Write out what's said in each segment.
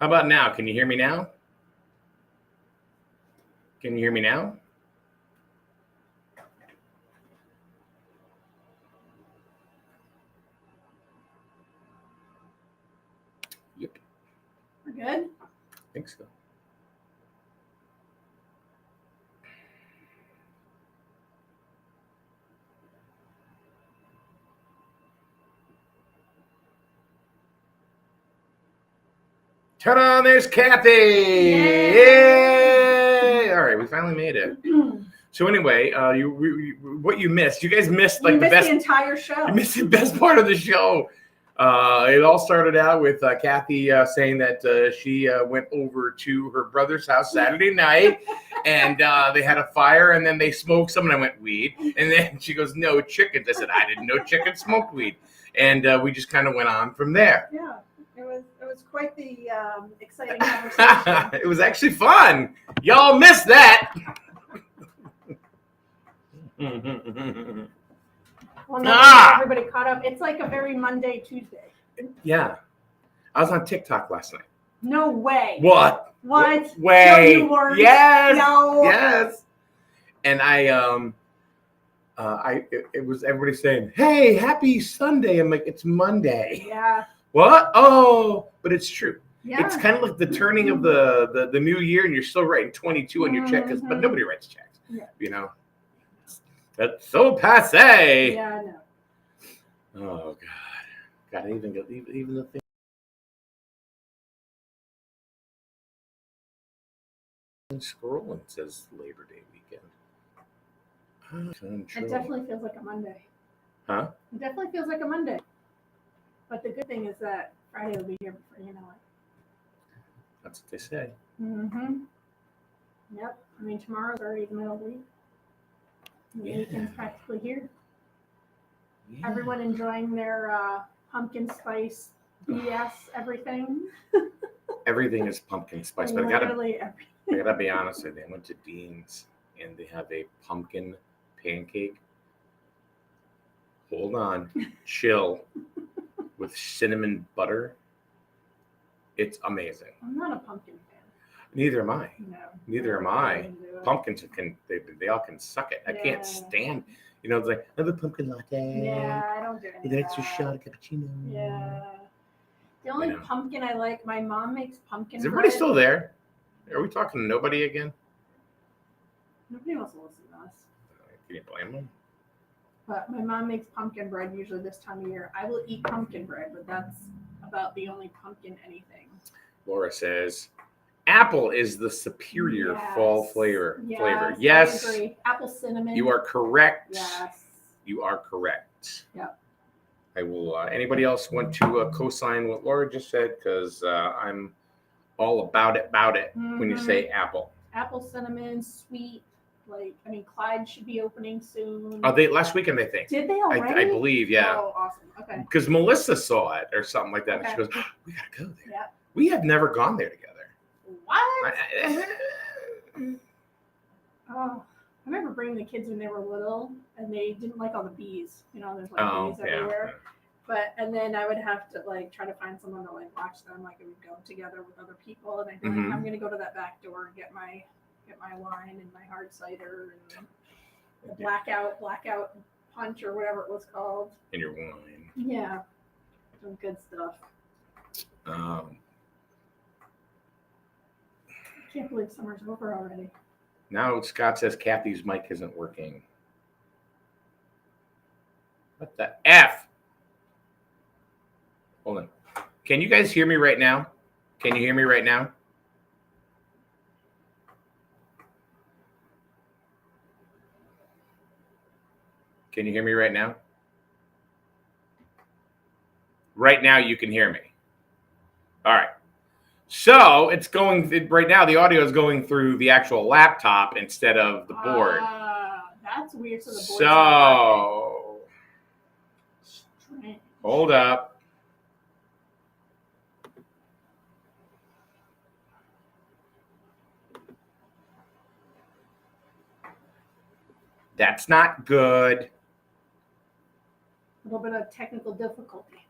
How about now? Can you hear me now? Can you hear me now? Yep. We're good? I think so. Ta-da! There's Kathy! Yay! All right, we finally made it. So anyway, what you missed? You guys missed like we the missed best. the entire show. You missed the best part of the show. It all started out with Kathy saying that she went over to her brother's house Saturday night, and they had a fire, and then they smoked some, and I went, weed. And then she goes, no, chickens. I said, I didn't know chickens smoked weed. And we just kind of went on from there. Yeah, it was quite the exciting conversation. It was actually fun. Y'all missed that. Well, now everybody caught up. It's like a very Monday, Tuesday. Yeah. I was on TikTok last night. No way. What? What? Way. No, you weren't. Yes. No. Yes. And it was everybody saying, hey, happy Sunday. I'm like, it's Monday. Yeah. What? Oh, but it's true. Yeah. It's kind of like the turning of the new year, and you're still writing 22 on your check, but nobody writes checks. Yeah. You know? That's so passe. Yeah, I know. Oh, God. Even the thing. Scrolling says Labor Day weekend. It definitely feels like a Monday. Huh? It definitely feels like a Monday. But the good thing is that Friday will be here before you know it. That's what they say. Mm-hmm. Yep. I mean, tomorrow's already the middle of the week. The weekend's practically here. Yeah. Everyone enjoying their pumpkin spice BS everything. Everything is pumpkin spice, but Literally I gotta be honest with you. I went to Dean's and they have a pumpkin pancake. Hold on, chill, with cinnamon butter. It's amazing. I'm not a pumpkin fan. Neither am I. No. Neither am I. Pumpkins they all can suck it. I can't stand. You know, it's like another pumpkin latte. Yeah, I don't do it. With an extra shot of cappuccino. Yeah. The only pumpkin I like, my mom makes pumpkin. Is everybody still there? Are we talking to nobody again? Nobody wants to listen to us. Can you blame them? But my mom makes pumpkin bread usually this time of year. I will eat pumpkin bread, but that's about the only pumpkin anything. Laura says, apple is the superior fall flavor. Yes. I agree. Apple cinnamon. You are correct. Yes. You are correct. Yep. I will. Anybody else want to co-sign what Laura just said? Because I'm all about it. When you say apple. Apple, cinnamon, sweet. Like, I mean, Clyde should be opening soon. Oh, they last weekend, I think. Did they already? I believe, yeah. Oh, awesome. Okay. Because Melissa saw it or something like that, and she goes, oh, "We gotta go there." Yeah. We have never gone there together. What? Oh, I remember bringing the kids when they were little, and they didn't like all the bees. You know, there's like bees everywhere. But and then I would have to like try to find someone to like watch them. Like, I would go together with other people, and I'd be like, I'm gonna go to that back door and get my wine and my hard cider and the blackout punch or whatever it was called. And your wine. Yeah, some good stuff. I can't believe summer's over already. Now Scott says Kathy's mic isn't working. What the F? Hold on. Can you guys hear me right now? Can you hear me right now? Can you hear me right now? Right now you can hear me. All right. So it's going right now. The audio is going through the actual laptop instead of the board. That's weird. So the board's strange. Hold up. That's not good. A little bit of technical difficulty.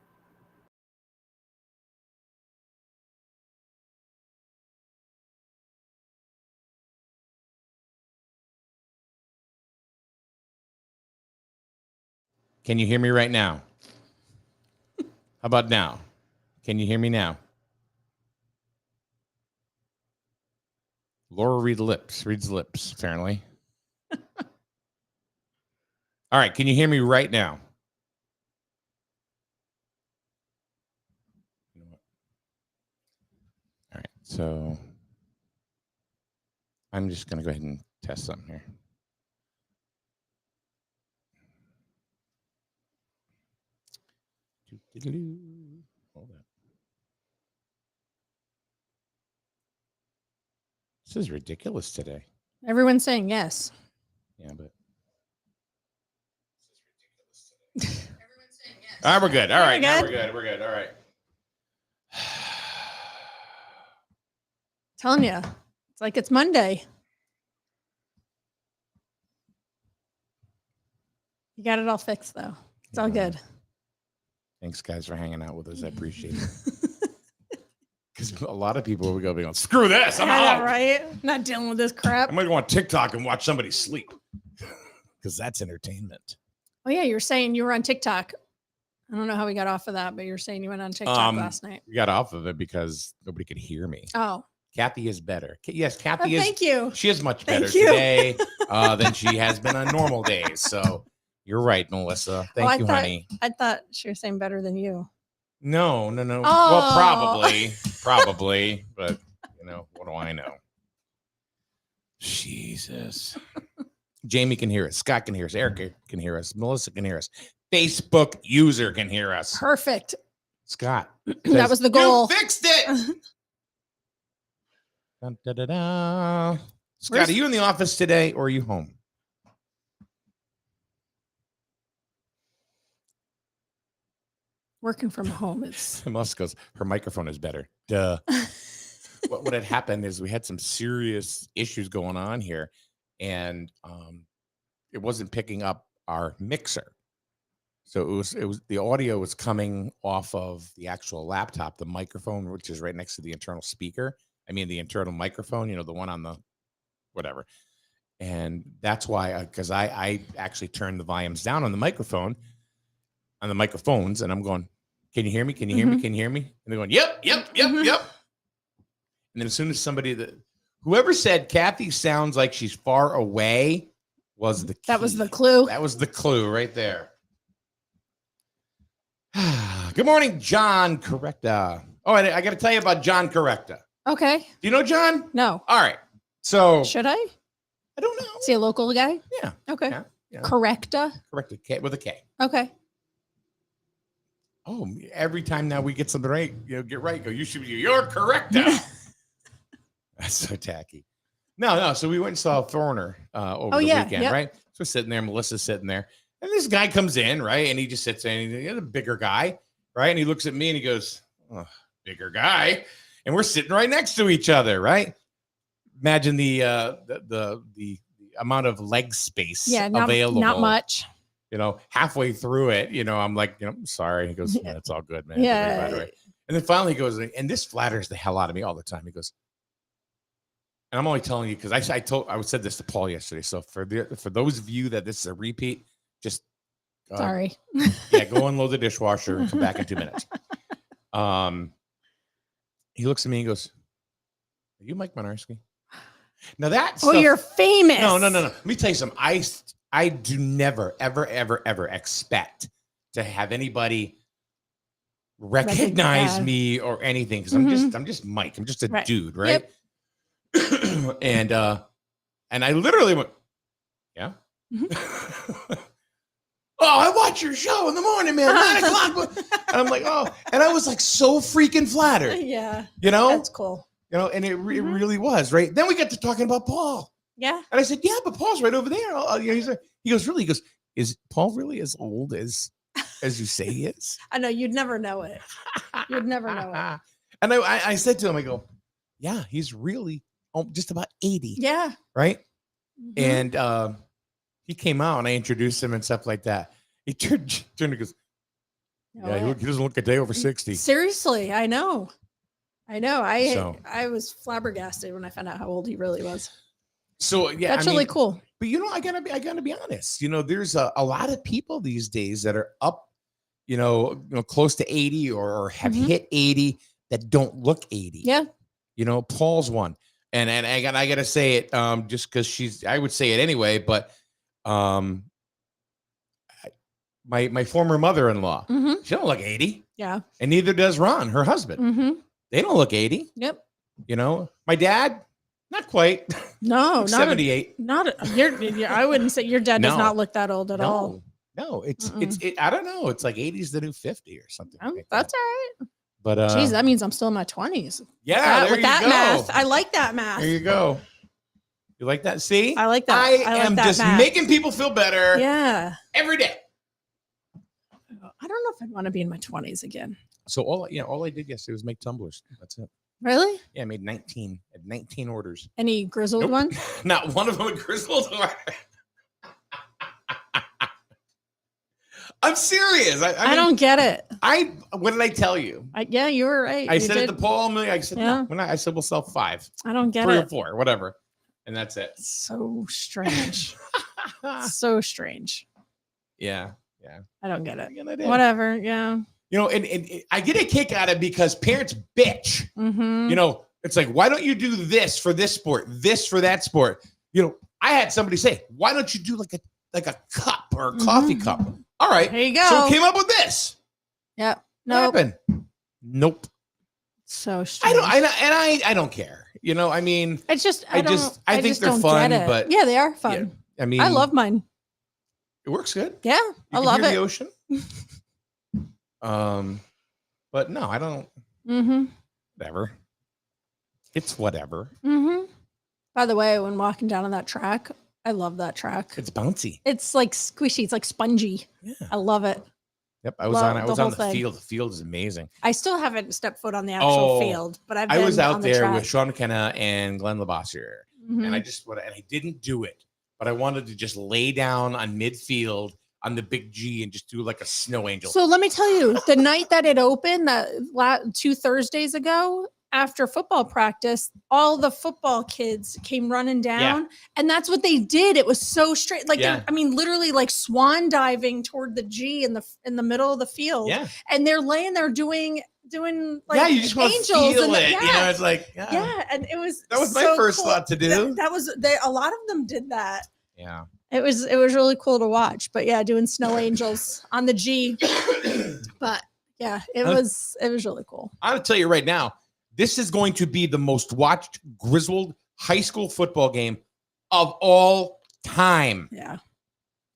Can you hear me right now? How about now? Can you hear me now? Laura reads lips, apparently. All right, can you hear me right now? All right, so I'm just going to go ahead and test something here. Hold on. This is ridiculous today. Everyone's saying yes. Yeah, but all right, we're good. All right, now we're good. We're good. All right. Telling you, it's like it's Monday. You got it all fixed though. It's all good. Thanks, guys, for hanging out with us. I appreciate it. Because a lot of people will go going, screw this. I'm out. Right? Not dealing with this crap. I'm going to go on TikTok and watch somebody sleep. Because that's entertainment. Oh, yeah. You were saying you were on TikTok. I don't know how we got off of that, but you're saying you went on TikTok last night. We got off of it because nobody could hear me. Oh. Kathy is better. Yes, Kathy is. Thank you. She is much better today than she has been on normal days. So you're right, Melissa. Thank you, honey. I thought she was saying better than you. No. Oh. Well, probably, but what do I know? Jesus. Jamie can hear us. Scott can hear us. Eric can hear us. Melissa can hear us. Facebook user can hear us. Perfect. Scott. That was the goal. You fixed it. Dun, da, da, da. Scott, are you in the office today or are you home? Working from home. It's Melissa goes, her microphone is better. Duh. What had happened is we had some serious issues going on here, and it wasn't picking up our mixer. So it was the audio was coming off of the actual laptop, the microphone, which is right next to the internal speaker. I mean, the internal microphone, the one on the whatever. And that's why, because I actually turned the volumes down on the microphone, on the microphones, and I'm going, can you hear me? Can you hear me? Can you hear me? And they're going, yep. And then as soon as whoever said Kathy sounds like she's far away was the key. That was the clue. That was the clue right there. Good morning, John Correcta. Oh, I got to tell you about John Correcta. Okay. Do you know John? No. All right. So should I? I don't know. Is he a local guy? Yeah. Okay. Yeah. Correcta. Correcta with a K. Okay. Oh, every time now we get something right, get right. Go. You're Correcta. That's so tacky. No. So we went and saw Foreigner over the weekend, right? So we're sitting there, Melissa's sitting there, and this guy comes in, right? And he just sits there, and he's a bigger guy, right? And he looks at me and he goes, oh, bigger guy. And we're sitting right next to each other, right? Imagine the amount of leg space available. Not much. Halfway through it, I'm like, I'm sorry. He goes, it's all good, man. Yeah. And then finally he goes, and this flatters the hell out of me all the time. He goes, and I'm only telling you because I said this to Paul yesterday. So for those of you that this is a repeat, just sorry. Go unload the dishwasher and come back in 2 minutes. He looks at me and goes, are you Mike Minarski? Now that stuff, you're famous. No. Let me tell you something. I do never, ever expect to have anybody recognize me or anything because I'm just Mike. I'm just a dude, right? Yep. And I literally went, yeah. Oh, I watch your show in the morning, man. 9 o'clock. And I'm like, oh, and I was like so freaking flattered. Yeah. That's cool. And it really was, right? Then we got to talking about Paul. Yeah. And I said, yeah, but Paul's right over there. He goes, really? He goes, is Paul really as old as you say he is? I know. You'd never know it. You'd never know it. And I said to him, I go, yeah, he's really just about 80. Yeah. Right? Mm-hmm. And he came out and I introduced him and stuff like that. He turned and goes, he doesn't look a day over 60. Seriously, I know. I was flabbergasted when I found out how old he really was. So yeah, That's really cool. But I gotta be honest. There's a lot of people these days that are up, close to 80 or have hit 80 that don't look 80. Yeah. Paul's one, and I gotta say it, just because I would say it anyway, but my former mother-in-law, she don't look 80. Yeah. And neither does Ron, her husband. They don't look 80. Yep. My dad, not quite. No, not 78. I wouldn't say your dad does not look that old at all. No, it's I don't know. It's like 80's the new 50 or something. Like that's all right. But geez, that means I'm still in my 20s. Yeah, with that math. I like that math. There you go. You like that? See? I like that. I am just making people feel better. Yeah. Every day. I don't know if I'd want to be in my 20s again. So all I did yesterday was make tumblers. That's it. Really? Yeah, I made 19. I had 19 orders. Any grizzled ones? Not one of them a grizzled one. I'm serious. I don't get it. What did I tell you? Yeah, you were right. I said at the poll, I said, yeah. No, I said we'll sell 5. I don't get 3 it. or 4, whatever. And that's it. So strange. So strange. Yeah. I don't get it. Whatever. Yeah. And I get a kick out of it because parents bitch. It's like, why don't you do this for this sport, this for that sport? I had somebody say, why don't you do like a cup or a coffee cup? All right. There you go. So came up with this. Yep. Nope. Nope. So strange. I don't care. I mean, it's just I think they're fun, but yeah, they are fun. Yeah, I mean, I love mine. It works good. Yeah, I love it. The ocean. But no, I don't. Whatever. It's whatever. By the way, when walking down on that track, I love that track. It's bouncy. It's like squishy. It's like spongy. Yeah. I love it. Yep, I was on the field. The field is amazing. I still haven't stepped foot on the actual field, but I was out there with Sean McKenna and Glenn Labossiere, and I didn't do it, but I wanted to just lay down on midfield on the big G and just do like a snow angel. So let me tell you, the night that it opened, that 2 Thursdays ago, after football practice, all the football kids came running down, and that's what they did. It was so straight, like literally like swan diving toward the G in the middle of the field. Yeah, and they're laying there doing like you just want to feel it. It's like and it was that was my first thought to do. That was a lot of them did that. Yeah, it was really cool to watch. But yeah, doing snow angels on the G. But yeah, it was really cool. I'm gonna tell you right now. This is going to be the most watched Grizzled high school football game of all time. Yeah.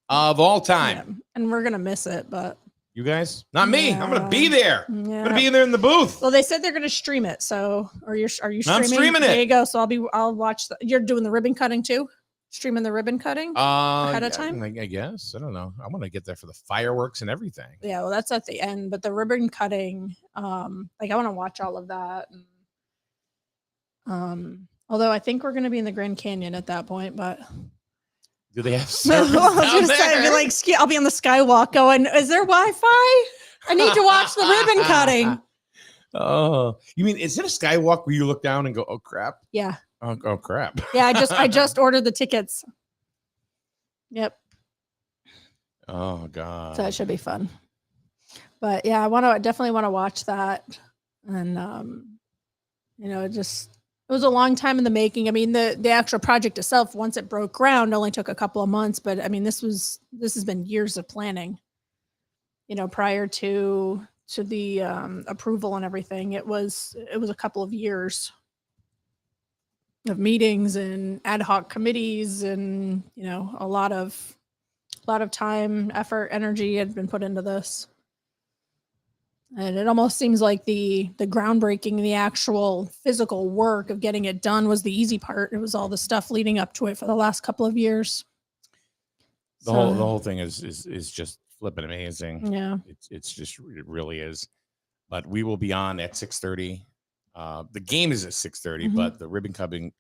Of all time. Yeah. And we're going to miss it, but. You guys? Not me. I'm going to be there. Yeah. I'm going to be in there in the booth. Well, they said they're going to stream it. So, are you streaming? I'm streaming it. There you go. So I'll watch. You're doing the ribbon cutting too? Streaming the ribbon cutting ahead of time? I guess. I don't know. I want to get there for the fireworks and everything. Yeah, well, that's at the end. But the ribbon cutting, I want to watch all of that. And, although I think we're going to be in the Grand Canyon at that point, but. Do they have service I'll be on the skywalk going, is there Wi-Fi? I need to watch the ribbon cutting. Oh, you mean, is it a skywalk where you look down and go, oh, crap? Yeah. Oh crap. Yeah, I just ordered the tickets. Yep. Oh God. So it should be fun. But yeah, I definitely want to watch that. And it was a long time in the making. I mean, the actual project itself, once it broke ground, only took a couple of months, but I mean, this has been years of planning. Prior to the approval and everything, it was a couple of years of meetings and ad hoc committees, and a lot of time, effort, energy had been put into this. And it almost seems like the groundbreaking, the actual physical work of getting it done was the easy part. It was all the stuff leading up to it for the last couple of years. The whole thing is just flipping amazing. Yeah, it really is. But we will be on at 6:30. The game is at 6:30, but the ribbon cutting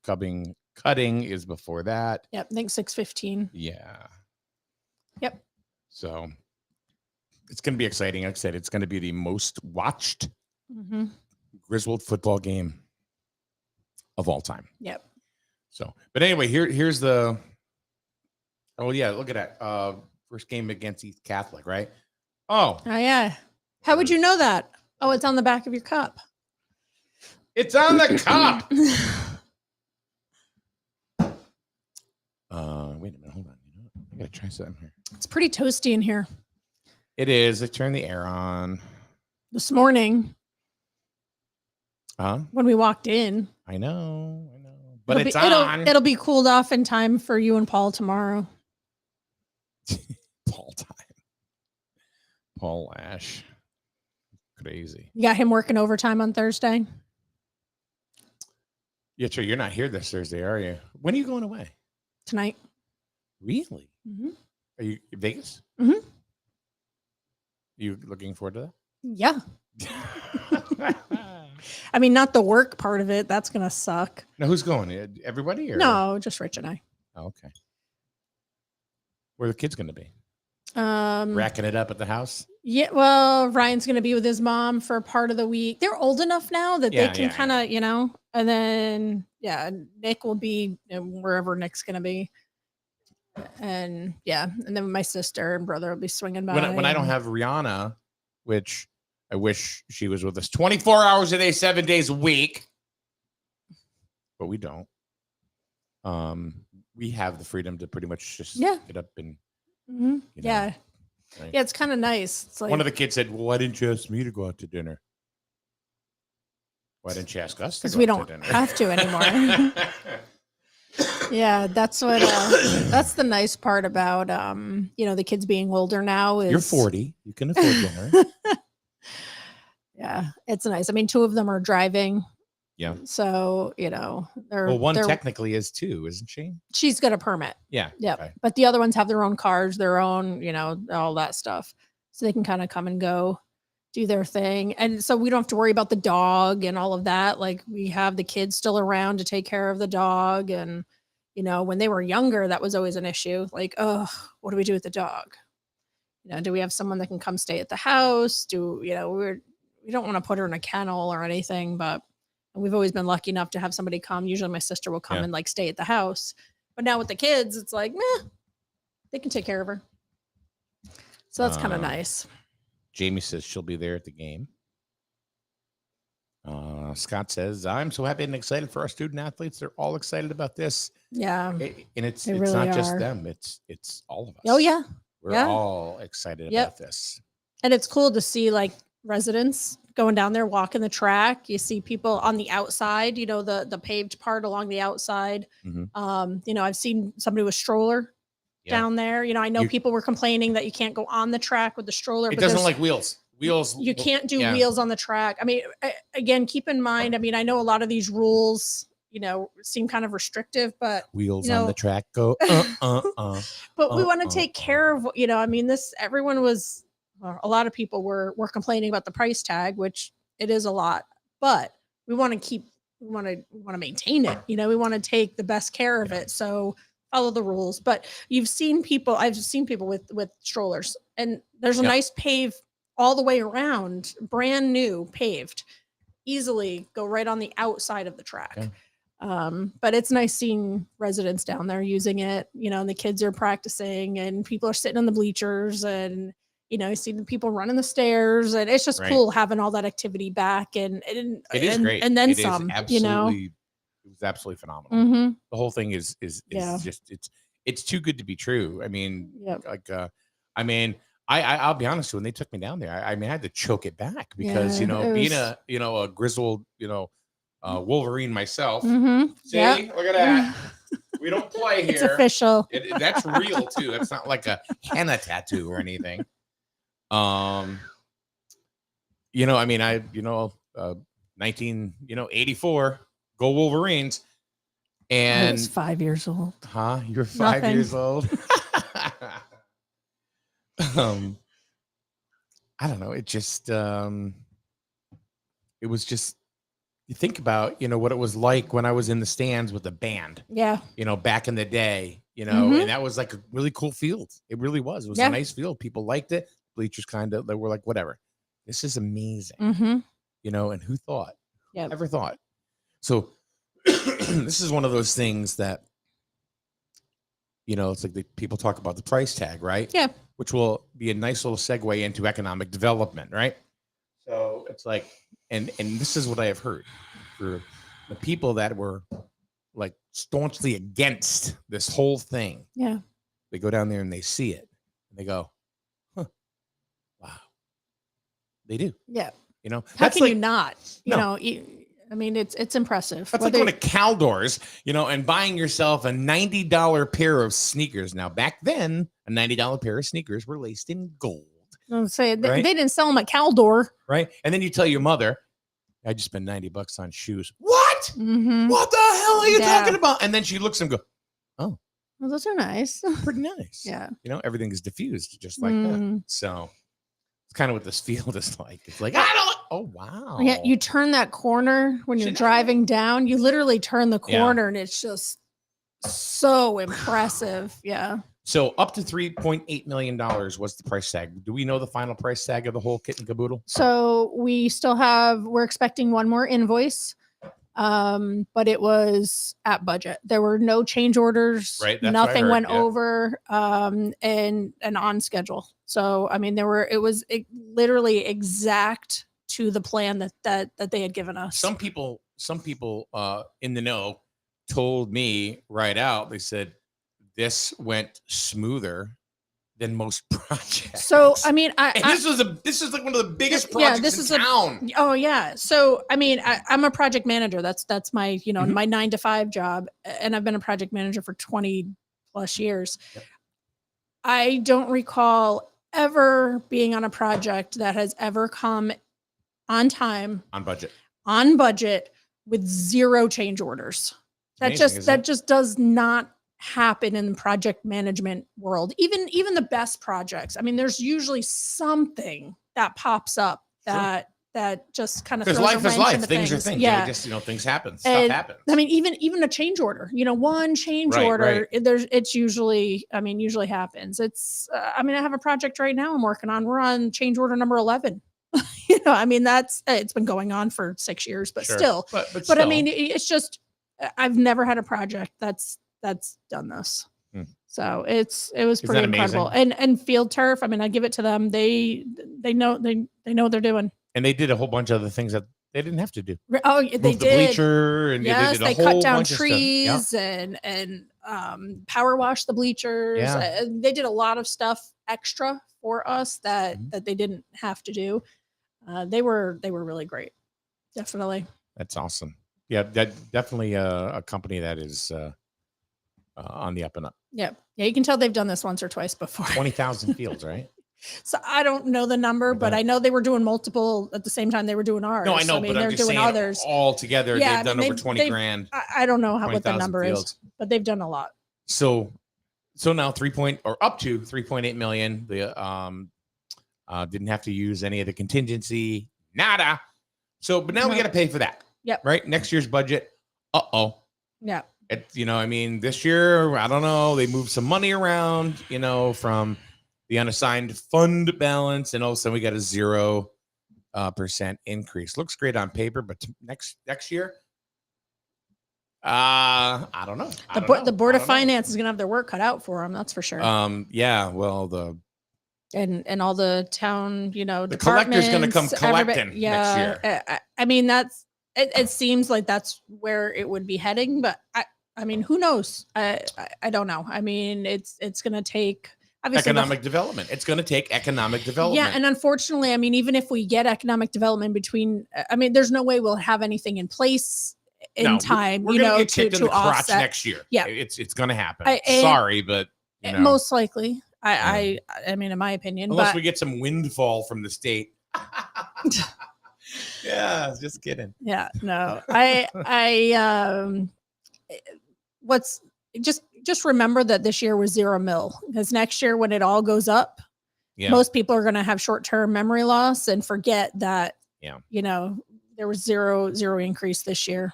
is before that. Yep, I think 6:15. Yeah. Yep. So it's going to be exciting. Like I said, it's going to be the most watched Griswold football game of all time. Yep. So, but anyway, here's the. Oh yeah, look at that. First game against East Catholic, right? Oh, Oh yeah. How would you know that? Oh, it's on the back of your cup. it's on the cup. Wait a minute, hold on. I gotta try something here. It's pretty toasty in here. It is. I turned the air on. This morning Huh? when we walked in. I know. But It'll it's be, on. It'll be cooled off in time for you and Paul tomorrow. Paul time. Paul Ash. Crazy. You got him working overtime on Thursday? Yeah, sure. You're not here this Thursday, are you? When are you going away? Tonight. Really? Mm-hmm. Are you in Vegas? Mhm. You looking forward to Yeah. that? I mean, not the work part of it. That's going to suck. Now, who's going? Everybody? Or? No, just Rich and I. Oh, okay. Where are the kids going to be? Um, Racking it up at the house? Yeah, well, Ryan's going to be with his mom for part of the week. They're old enough now that Yeah, they can yeah, kind of, and then, Nick will be wherever Nick's going to be. And and then my sister and brother will be swinging by. When I don't have Rihanna, which I wish she was with us 24 hours a day, 7 days a week, but we don't. We have the freedom to pretty much just get up and Mhm. you know, Yeah. right? Yeah, it's kind of nice. It's like One of the kids said, well, why didn't you ask me to go out to dinner? Why didn't you ask us to because go we out don't to dinner? have to anymore. Yeah, that's what that's the nice part about the kids being older now is You're 40. You can afford dinner. Yeah, it's nice. I mean, 2 of them are driving. Yeah. So, they're Well, one they're, technically is 2, isn't she? she's got a permit. Yeah. Yep. Okay. But the other ones have their own cars, their own, all that stuff. So they can kind of come and go, do their thing. And so we don't have to worry about the dog and all of that. Like we have the kids still around to take care of the dog. And, when they were younger, that was always an issue. Like, oh, what do we do with the dog? Do we have someone that can come stay at the house? We don't want to put her in a kennel or anything, but we've always been lucky enough to have somebody come. Usually my sister will come and like stay at the house. But now with the kids, it's like, they can take care of her. So that's kind of nice. Jamie says she'll be there at the game. Scott says, I'm so happy and excited for our student athletes. They're all excited about this. Yeah. And it's really not just are. them. It's all of us. Oh, yeah. We're all excited about this. And it's cool to see like residents going down there, walking the track. You see people on the outside, the paved part along the outside. Mhm. I've seen somebody with stroller down there. I know people were complaining that you can't go on the track with the stroller. It doesn't like wheels. You can't do wheels on the track. I mean, again, keep in mind, I know a lot of these rules, seem kind of restrictive, but wheels on the track go. But we want to take care of, everyone was, a lot of people were complaining about the price tag, which it is a lot, but we want to maintain it. We want to take the best care of it. So follow the rules. But I've seen people with strollers, and there's a nice pave all the way around, brand new paved, easily go right on the outside of the track. But it's nice seeing residents down there using it, and the kids are practicing and people are sitting on the bleachers and, you see the people running the stairs, and it's just cool having all that activity back. And it is great. And then some, It was absolutely phenomenal. Mm-hmm. The whole thing is just, it's too good to be true. I mean, I'll be honest, when they took me down there, I had to choke it back because, being a grizzled, Wolverine myself. Mm-hmm. See, look at that. We don't play here. It's official. That's real too. That's not like a henna tattoo or anything. 1984, go Wolverines. And I was 5 years old. Huh? You're 5 years old. I don't know. It just, it was just, you think about, what it was like when I was in the stands with the band. Yeah. Back in the day, Mhm. and that was like a really cool field. It really was. It was a nice field. People liked it. Bleachers they were like, whatever. This is amazing. Mm-hmm. And who thought? Yeah. Ever thought? So this is one of those things that, it's like people talk about the price tag, right? Yeah. Which will be a nice little segue into economic development, right? So it's like, and this is what I have heard for the people that were like staunchly against this whole thing. Yeah. They go down there and they see it and they go, huh, wow. They do. Yeah. How That's can you not? No. I mean, it's impressive. That's like going to Caldors, and buying yourself a $90 pair of sneakers. Now, back then, a $90 pair of sneakers were laced in gold. I'll say Right? they didn't sell them at Caldor. Right. And then you tell your mother, I just spent $90 on shoes. What? Mm-hmm. What the hell are you talking about? And then she looks and goes, well, those are nice. pretty nice. Yeah. Everything is diffused just like that. So it's kind of what this field is like. It's like, oh, wow. Yeah. You turn that corner when you're driving down, you literally turn the corner and it's just so impressive. Yeah. So up to $3.8 million was the price tag. Do we know the final price tag of the whole kit and caboodle? So we're expecting one more invoice. But it was at budget. There were no change orders. Right. That's Nothing what I heard, went over, and on schedule. So, I mean, it was literally exact to the plan that they had given us. Some people in the know told me right out, they said this went smoother than most projects. So, I mean, this is like one of the biggest projects in town. Oh yeah. So, I mean, I'm a project manager. That's my, my 9 to 5 job. And I've been a project manager for 20 plus years. Yep. I don't recall ever being on a project that has ever come on time, on budget with 0 change orders. That just does not happen in the project management world. Even the best projects. I mean, there's usually something that pops up that just kind of, because life is life. Things are things. Yeah. Things happen. Stuff happens. I mean, even a change order, one change order, it's usually happens. It's, I mean, I have a project right now I'm working on. We're on change order number 11. I mean, it's been going on for 6 years, but still, but I mean, it's just, I've never had a project that's done this. So it was pretty incredible. And Field Turf, I mean, I give it to them. They know what they're doing. And they did a whole bunch of other things that they didn't have to do. Oh, they did. The bleacher, and yes, they cut down trees and power wash the bleachers. Yeah. They did a lot of stuff extra for us that they didn't have to do. They were really great. Definitely. That's awesome. Yeah, that definitely a company that is on the up and up. Yeah. You can tell they've done this once or twice before. 20,000 fields, right? So I don't know the number, but I know they were doing multiple at the same time they were doing ours. No, I know, I mean, but they're I'm just doing saying others all together. Yeah, they've done over 20 grand. I don't know what the number fields. is, but they've done a lot. So now up to 3.8 million. The didn't have to use any of the contingency, nada. So, but now we got to pay for that. Yep. Right. Next year's budget. Yeah. I mean, this year, I don't know. They moved some money around, from the unassigned fund balance, and also we got a 0% increase. Looks great on paper, but next year, I don't know. The Board of Finance is going to have their work cut out for them. That's for sure. Yeah. Well, and all the town, the collector's going to come collecting next year. I mean, it seems like that's where it would be heading, but I mean, who knows? I don't know. I mean, it's going to take obviously economic development. It's going to take economic development. Yeah, and unfortunately, I mean, even if we get economic development there's no way we'll have anything in place in time. We're going to get kicked in the crotch offset next year. Yeah, it's going to happen. Sorry, but most likely. I mean, in my opinion, unless we get some windfall from the state. Yeah, just kidding. Yeah, no, just remember that this year was 0 mil, because next year when it all goes up, most people are going to have short-term memory loss and forget that, there was zero increase this year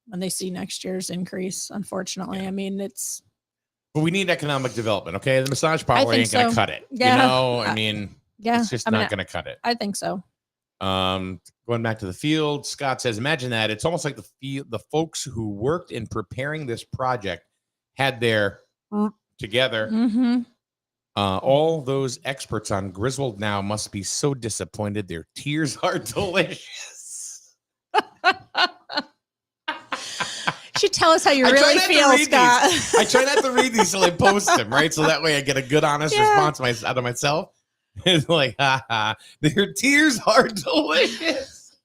when they see next year's increase, unfortunately. I mean, but we need economic development. Okay. The massage parlor ain't going to cut it. Yeah. I mean, it's just not going to cut it. I think so. Going back to the field, Scott says, imagine that. It's almost like the folks who worked in preparing this project had their together. Mm-hmm. All those experts on Griswold now must be so disappointed. Their tears are delicious. Should tell us how you I try really not to feel, read Scott. I try not to read these till I post them, right? So that way I get a good, honest Yeah. response out of myself. It's like, their tears are delicious.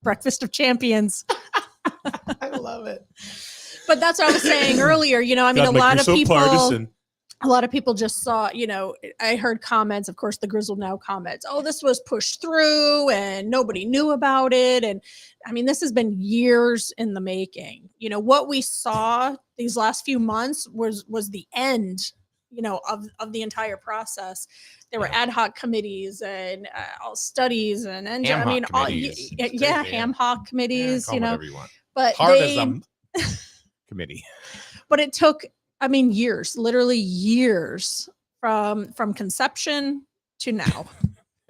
Breakfast of champions. I love it. But that's what I was saying earlier. You know, I mean, God, a lot you're of so people. partisan. A lot of people just saw, you know, I heard comments, of course, the Griswold Now comments. Oh, this was pushed through and nobody knew about it. And I mean, this has been years in the making. You know, what we saw these last few months was the end, you know, of the entire process. There were ad hoc committees and all studies and I mean, all, yeah, ham hoc committees, you know, you want. but Hard they, as a committee. but it took, I mean, years, literally years from conception to now.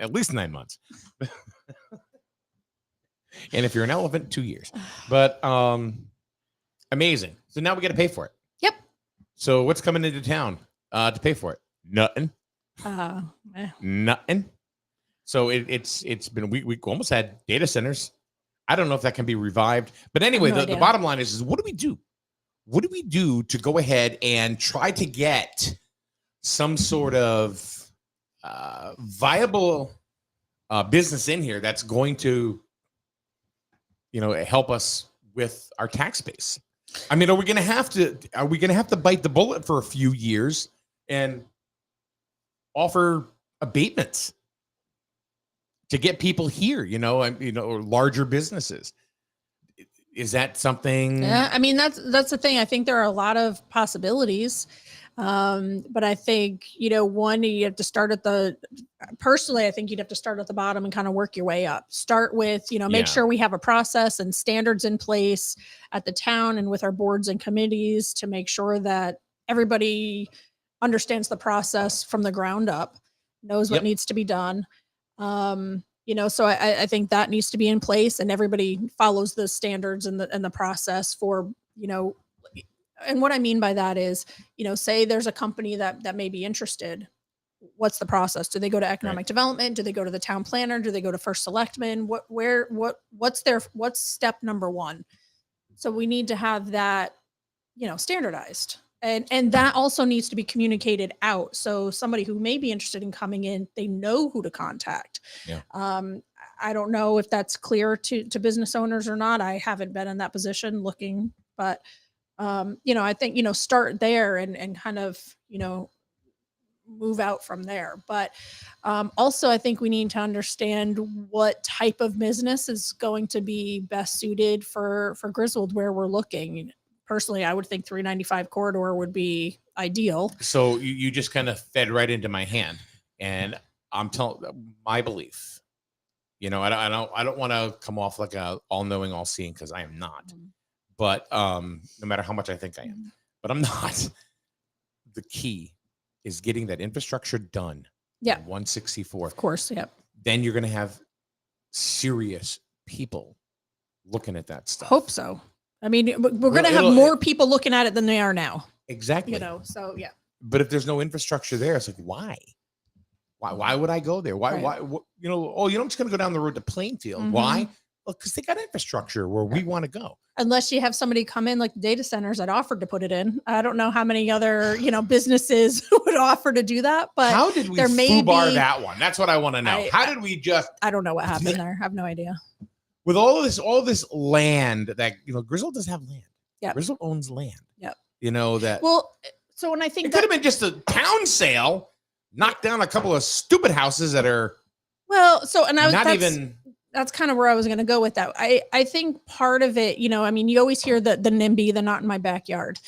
At least 9 months. And if you're an elephant, 2 years. But amazing. So now we got to pay for it. Yep. So what's coming into town to pay for it? Nothing. Nothing. So it's been we almost had data centers. I don't know if that can be revived. But anyway, the bottom line is what do we do? What do we do to go ahead and try to get some sort of viable business in here that's going to, you know, help us with our tax base? I mean, are we going to have to bite the bullet for a few years and offer abatements to get people here, or larger businesses? Is that something? Yeah, I mean, that's the thing. I think there are a lot of possibilities. But I think, one, you have to start personally, I think you'd have to start at the bottom and kind of work your way up. Start with, make sure we have a process and standards in place at the town and with our boards and committees to make sure that everybody understands the process from the ground up, knows what needs to be done. So I think that needs to be in place and everybody follows the standards and the process for, and what I mean by that is, say there's a company that may be interested. What's the process? Do they go to economic development? Do they go to the town planner? Do they go to first selectman? What's step number one? So we need to have that, standardized. And that also needs to be communicated out. So somebody who may be interested in coming in, they know who to contact. Yeah. I don't know if that's clear to business owners or not. I haven't been in that position looking, but I think, start there and kind of, move out from there. But also I think we need to understand what type of business is going to be best suited for Griswold, where we're looking. Personally, I would think 395 corridor would be ideal. So you just kind of fed right into my hand, and I'm telling my belief. I don't want to come off like a all-knowing, all-seeing, because I am not. Mm-hmm. But no matter how much I think I am, but I'm not. The key is getting that infrastructure done. Yeah, 164. Of course. Yeah. Then you're going to have serious people looking at that stuff. Hope so. I mean, we're going to have more people looking at it than they are now. Exactly. So yeah. But if there's no infrastructure there, it's like, why? Why would I go there? Why? I'm just going to go down the road to Plainfield. Mm-hmm. Why? Well, because they got infrastructure where we want to go. Unless you have somebody come in like the data centers that offered to put it in. I don't know how many other, businesses would offer to do that, but how did we foobar that one? That's what I want to know. How did we just? I don't know what happened there. I have no idea. With all this land that, Griswold does have land. Yeah. Griswold owns land. Yep. That. Well, so when I think it could have been just a town sale, knock down a couple of stupid houses that are. Well, so, and I was not even. That's kind of where I was going to go with that. I think part of it, you always hear the NIMBY, the not in my backyard,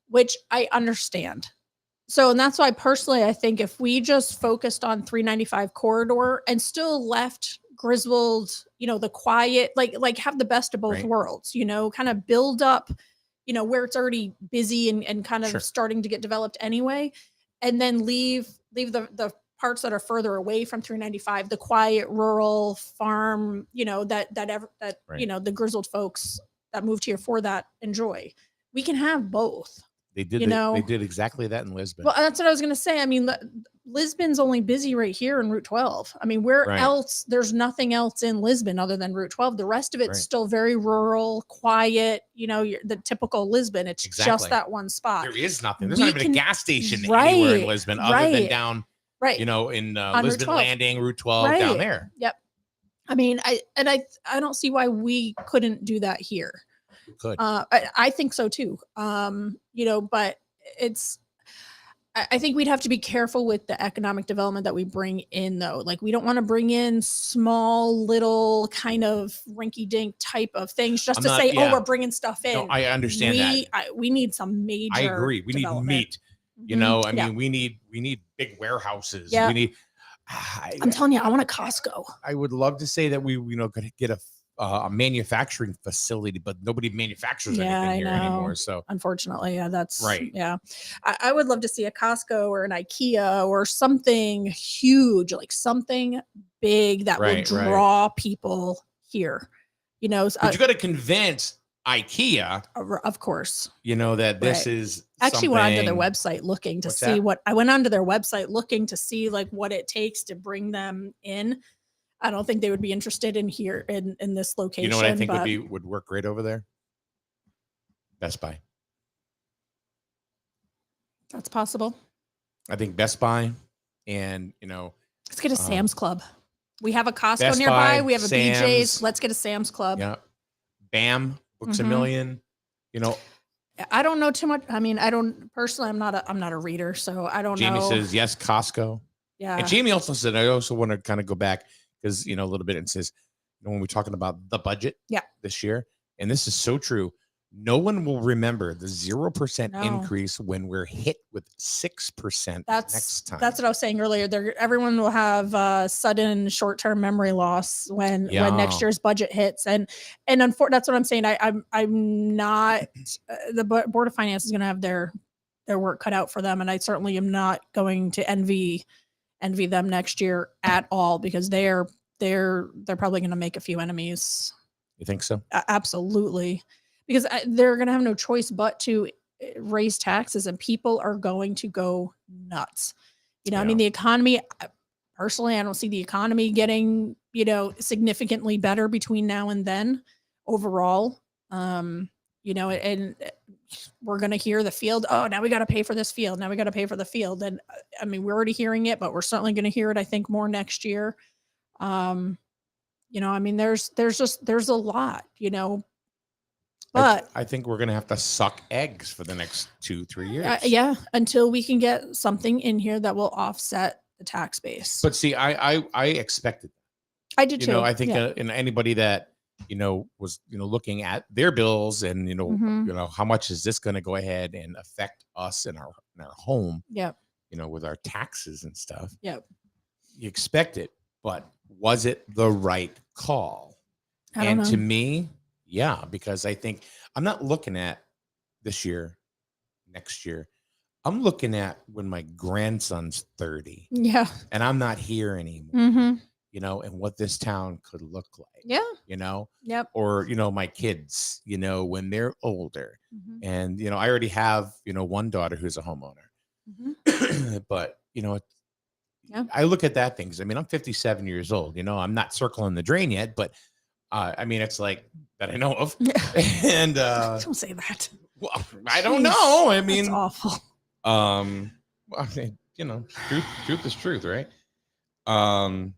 which I understand. So, and that's why personally, I think if we just focused on 395 corridor and still left Griswold, the quiet, like have the best of both worlds, kind of build up, where it's already busy and kind of starting to get developed anyway. And then leave the parts that are further away from 395, the quiet rural farm, that Right. the grizzled folks that moved here for that enjoy. We can have both. They did. They did exactly that in Lisbon. Well, that's what I was going to say. I mean, Lisbon's only busy right here in Route 12. I mean, where Right. else? There's nothing else in Lisbon other than Route 12. The rest of it's Right. still very rural, quiet. The typical Lisbon. It's Exactly. just that one spot. There is nothing. There's We not even can- a gas station Right, anywhere in Lisbon other than right. down, Right. in Route Lisbon 12. Landing, Route 12 down Right. there. Yep. I mean, I don't see why we couldn't do that here. We could. I think so too. But I think we'd have to be careful with the economic development that we bring in, though. Like, we don't want to bring in small, little kind of rinky-dink type of things just I'm to not- say, yeah. "Oh, we're bringing stuff in." No, I understand that. We need some major. I agree. We need development. meat. Mhm. I Yeah. mean, we need big warehouses. Yeah. We need. I'm telling you, I want a Costco. I would love to say that we could get a manufacturing facility, but nobody manufactures Yeah, anything I here know. anymore. So Unfortunately, yeah, that's Right. Yeah, I would love to see a Costco or an IKEA or something huge, like something big that will Right, right. draw people here. but you got to convince IKEA, Of course. that this Right. is I actually went onto their something- website looking to What's see that? I went onto their website looking to see like what it takes to bring them in. I don't think they would be interested in here in this location. You know what I think but would work great over there? Best Buy. that's possible. I think Best Buy, and Let's get a Um, Sam's Club. We have a Costco Best nearby. Buy, We have a Sam's. BJ's. Let's get a Sam's Club. yeah, Bam, Books Mhm. a Million. I don't know too much. I mean, I don't personally. I'm not a reader, so I don't Jamie know. says yes, Costco. Yeah. And Jamie also said, I also want to kind of go back because, a little bit, and says, when we're talking about the budget Yeah. this year, and this is so true, no one will remember the 0% No. increase when we're hit with 6% next time. That's what I was saying earlier. Everyone will have sudden short-term memory loss when Yeah. next year's budget hits, and that's what I'm saying. I'm not the Board of Finance is going to have their work cut out for them, and I certainly am not going to envy them next year at all, because they're probably going to make a few enemies. You think so? Absolutely, because they're going to have no choice but to raise taxes, and people are going to go nuts. I mean, the economy, personally, I don't see the economy getting, significantly better between now and then overall. And we're going to hear the field. Oh, now we got to pay for this field. Now we got to pay for the field. And I mean, we're already hearing it, but we're certainly going to hear it, I think, more next year. I mean, there's a lot, but I think we're going to have to suck eggs for the next 2-3 years. yeah, until we can get something in here that will offset the tax base. But see, I expected I did too. I think yeah. anybody that was looking at their bills and Mhm. how much is this going to go ahead and affect us in our home, Yep. with our taxes and stuff. Yep. You expect it, but was it the right call? I don't And to know. me, yeah, because I think I'm not looking at this year, next year. I'm looking at when my grandson's 30 Yeah. and I'm not here anymore, Mm-hmm. and what this town could look like, Yeah. Yep. or, my kids, when they're older. Mhm. And, I already have, one daughter who's a homeowner, Mhm. but, Yeah. I look at that thing. 'Cause, I mean, I'm 57 years old, I'm not circling the drain yet, but, I mean, it's like that I know of. And, Don't say that. well, I don't Jeez, know. I That's mean, awful. well, I mean, truth is truth, right? I'm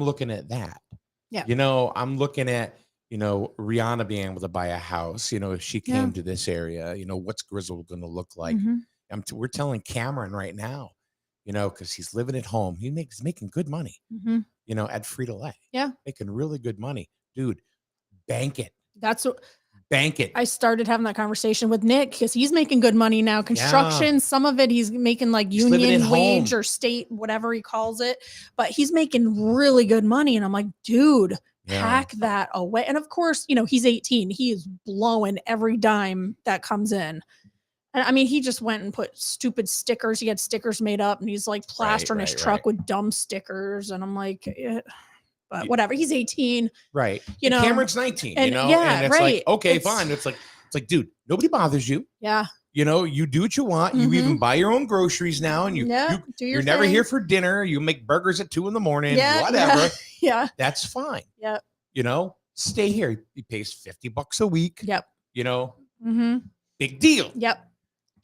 looking at that. Yeah. I'm looking at, Rihanna being able to buy a house, if she came Yeah. to this area, what's Grizzle going to look like? Mhm. We're telling Cameron right now, because he's living at home. He's making good money, Mhm. at Frito-Lay. Yeah. Making really good money. Dude, bank it. That's what Bank it. I started having that conversation with Nick, because he's making good money now. Construction, some of it he's making like He's living union at wage home. or state, whatever he calls it, but he's making really good money. And I'm like, dude, Yeah. pack that away. And of course, he's 18. He is blowing every dime that comes in. And I mean, he just went and put stupid stickers. He had stickers made up and he's like plastering his truck with dumb stickers. And I'm like, but whatever. He's 18. Right. You know, Cameron's 19, and, you know, yeah, and it's right. like, okay, It's- fine. It's like, dude, nobody bothers you. Yeah. You know, you do what you want. You even buy your own groceries now, and you're never here for dinner. You make burgers at 2 a.m. Whatever. Yeah. That's fine. Yep. You know, stay here. He pays $50 a week. Yep. You know, big deal. Yep.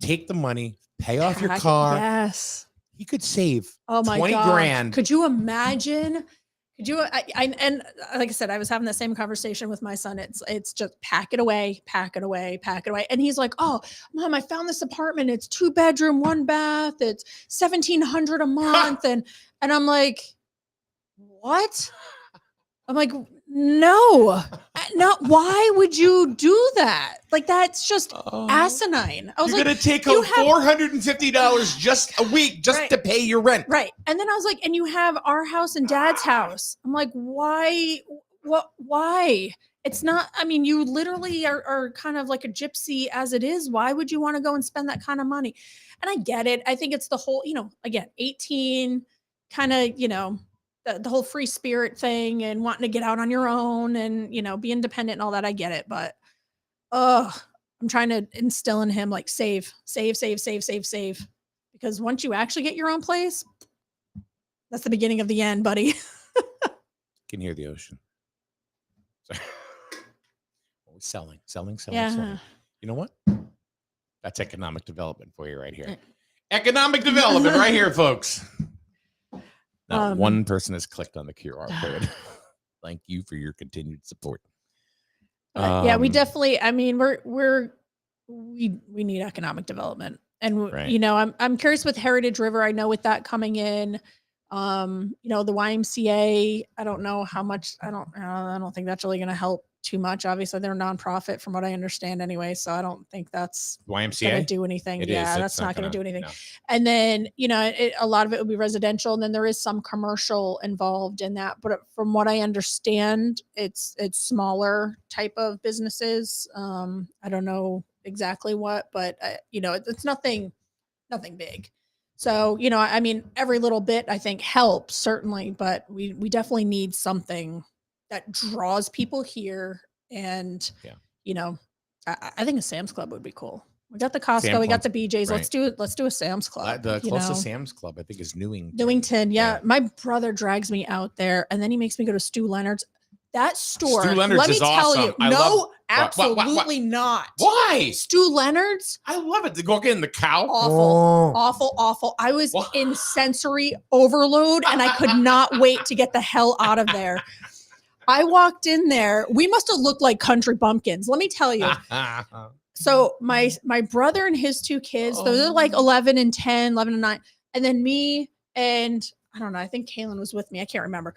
Take the money, pay off your car. Yes. He could save Oh my 20 God. grand. Could you imagine? Could you? And like I said, I was having the same conversation with my son. It's just pack it away, pack it away, pack it away. And he's like, "Oh, Mom, I found this apartment. It's 2-bedroom, 1 bath. It's $1,700 a month." and I'm like, "What?" I'm like, no. Why would you do that? Like, that's just asinine. I was You're like, going to take home $450 just a week just to pay your rent. Right. And then I was like, and you have our house and Dad's house. I'm like, why? Why? It's not, I mean, you literally are kind of like a gypsy as it is. Why would you want to go and spend that kind of money? And I get it. I think it's the whole, again, 18 kind of, the whole free spirit thing and wanting to get out on your own and, be independent and all that. I get it. But, I'm trying to instill in him like save. Because once you actually get your own place, that's the beginning of the end, buddy. Can hear the ocean. Always selling. Yeah. You know what? That's economic development for you right here. Economic development right here, folks. Not one person has clicked on the QR code. Thank you for your continued support. Yeah, we definitely, I mean, we need economic development. And, I'm curious with Heritage River. I know with that coming in, the YMCA, I don't know how much, I don't think that's really going to help too much. Obviously they're a nonprofit from what I understand anyway. So I don't think that's YMCA going to do anything. That's not going to do anything. No. And then, a lot of it will be residential. And then there is some commercial involved in that. But from what I understand, it's smaller type of businesses. I don't know exactly what, but it's nothing big. So, I mean, every little bit I think helps certainly, but we definitely need something that draws people here. And, I think a Sam's Club would be cool. We got the Costco, we got the BJ's. Right. Let's do a Sam's Club. The closest Sam's Club, I think, is Newington. Newington, yeah. My brother drags me out there and then he makes me go to Stu Leonard's. That store, Stu Leonard's let me is tell awesome. you, Absolutely absolutely not. Why? Stu Leonard's, I love it. To go get in the cow. awful. I was in sensory overload and I could not wait to get the hell out of there. I walked in there. We must have looked like country bumpkins. Let me tell you. So my brother and his 2 kids, those are like 11 and 10, 11 and 9. And then me and I don't know, I think Kaylin was with me. I can't remember.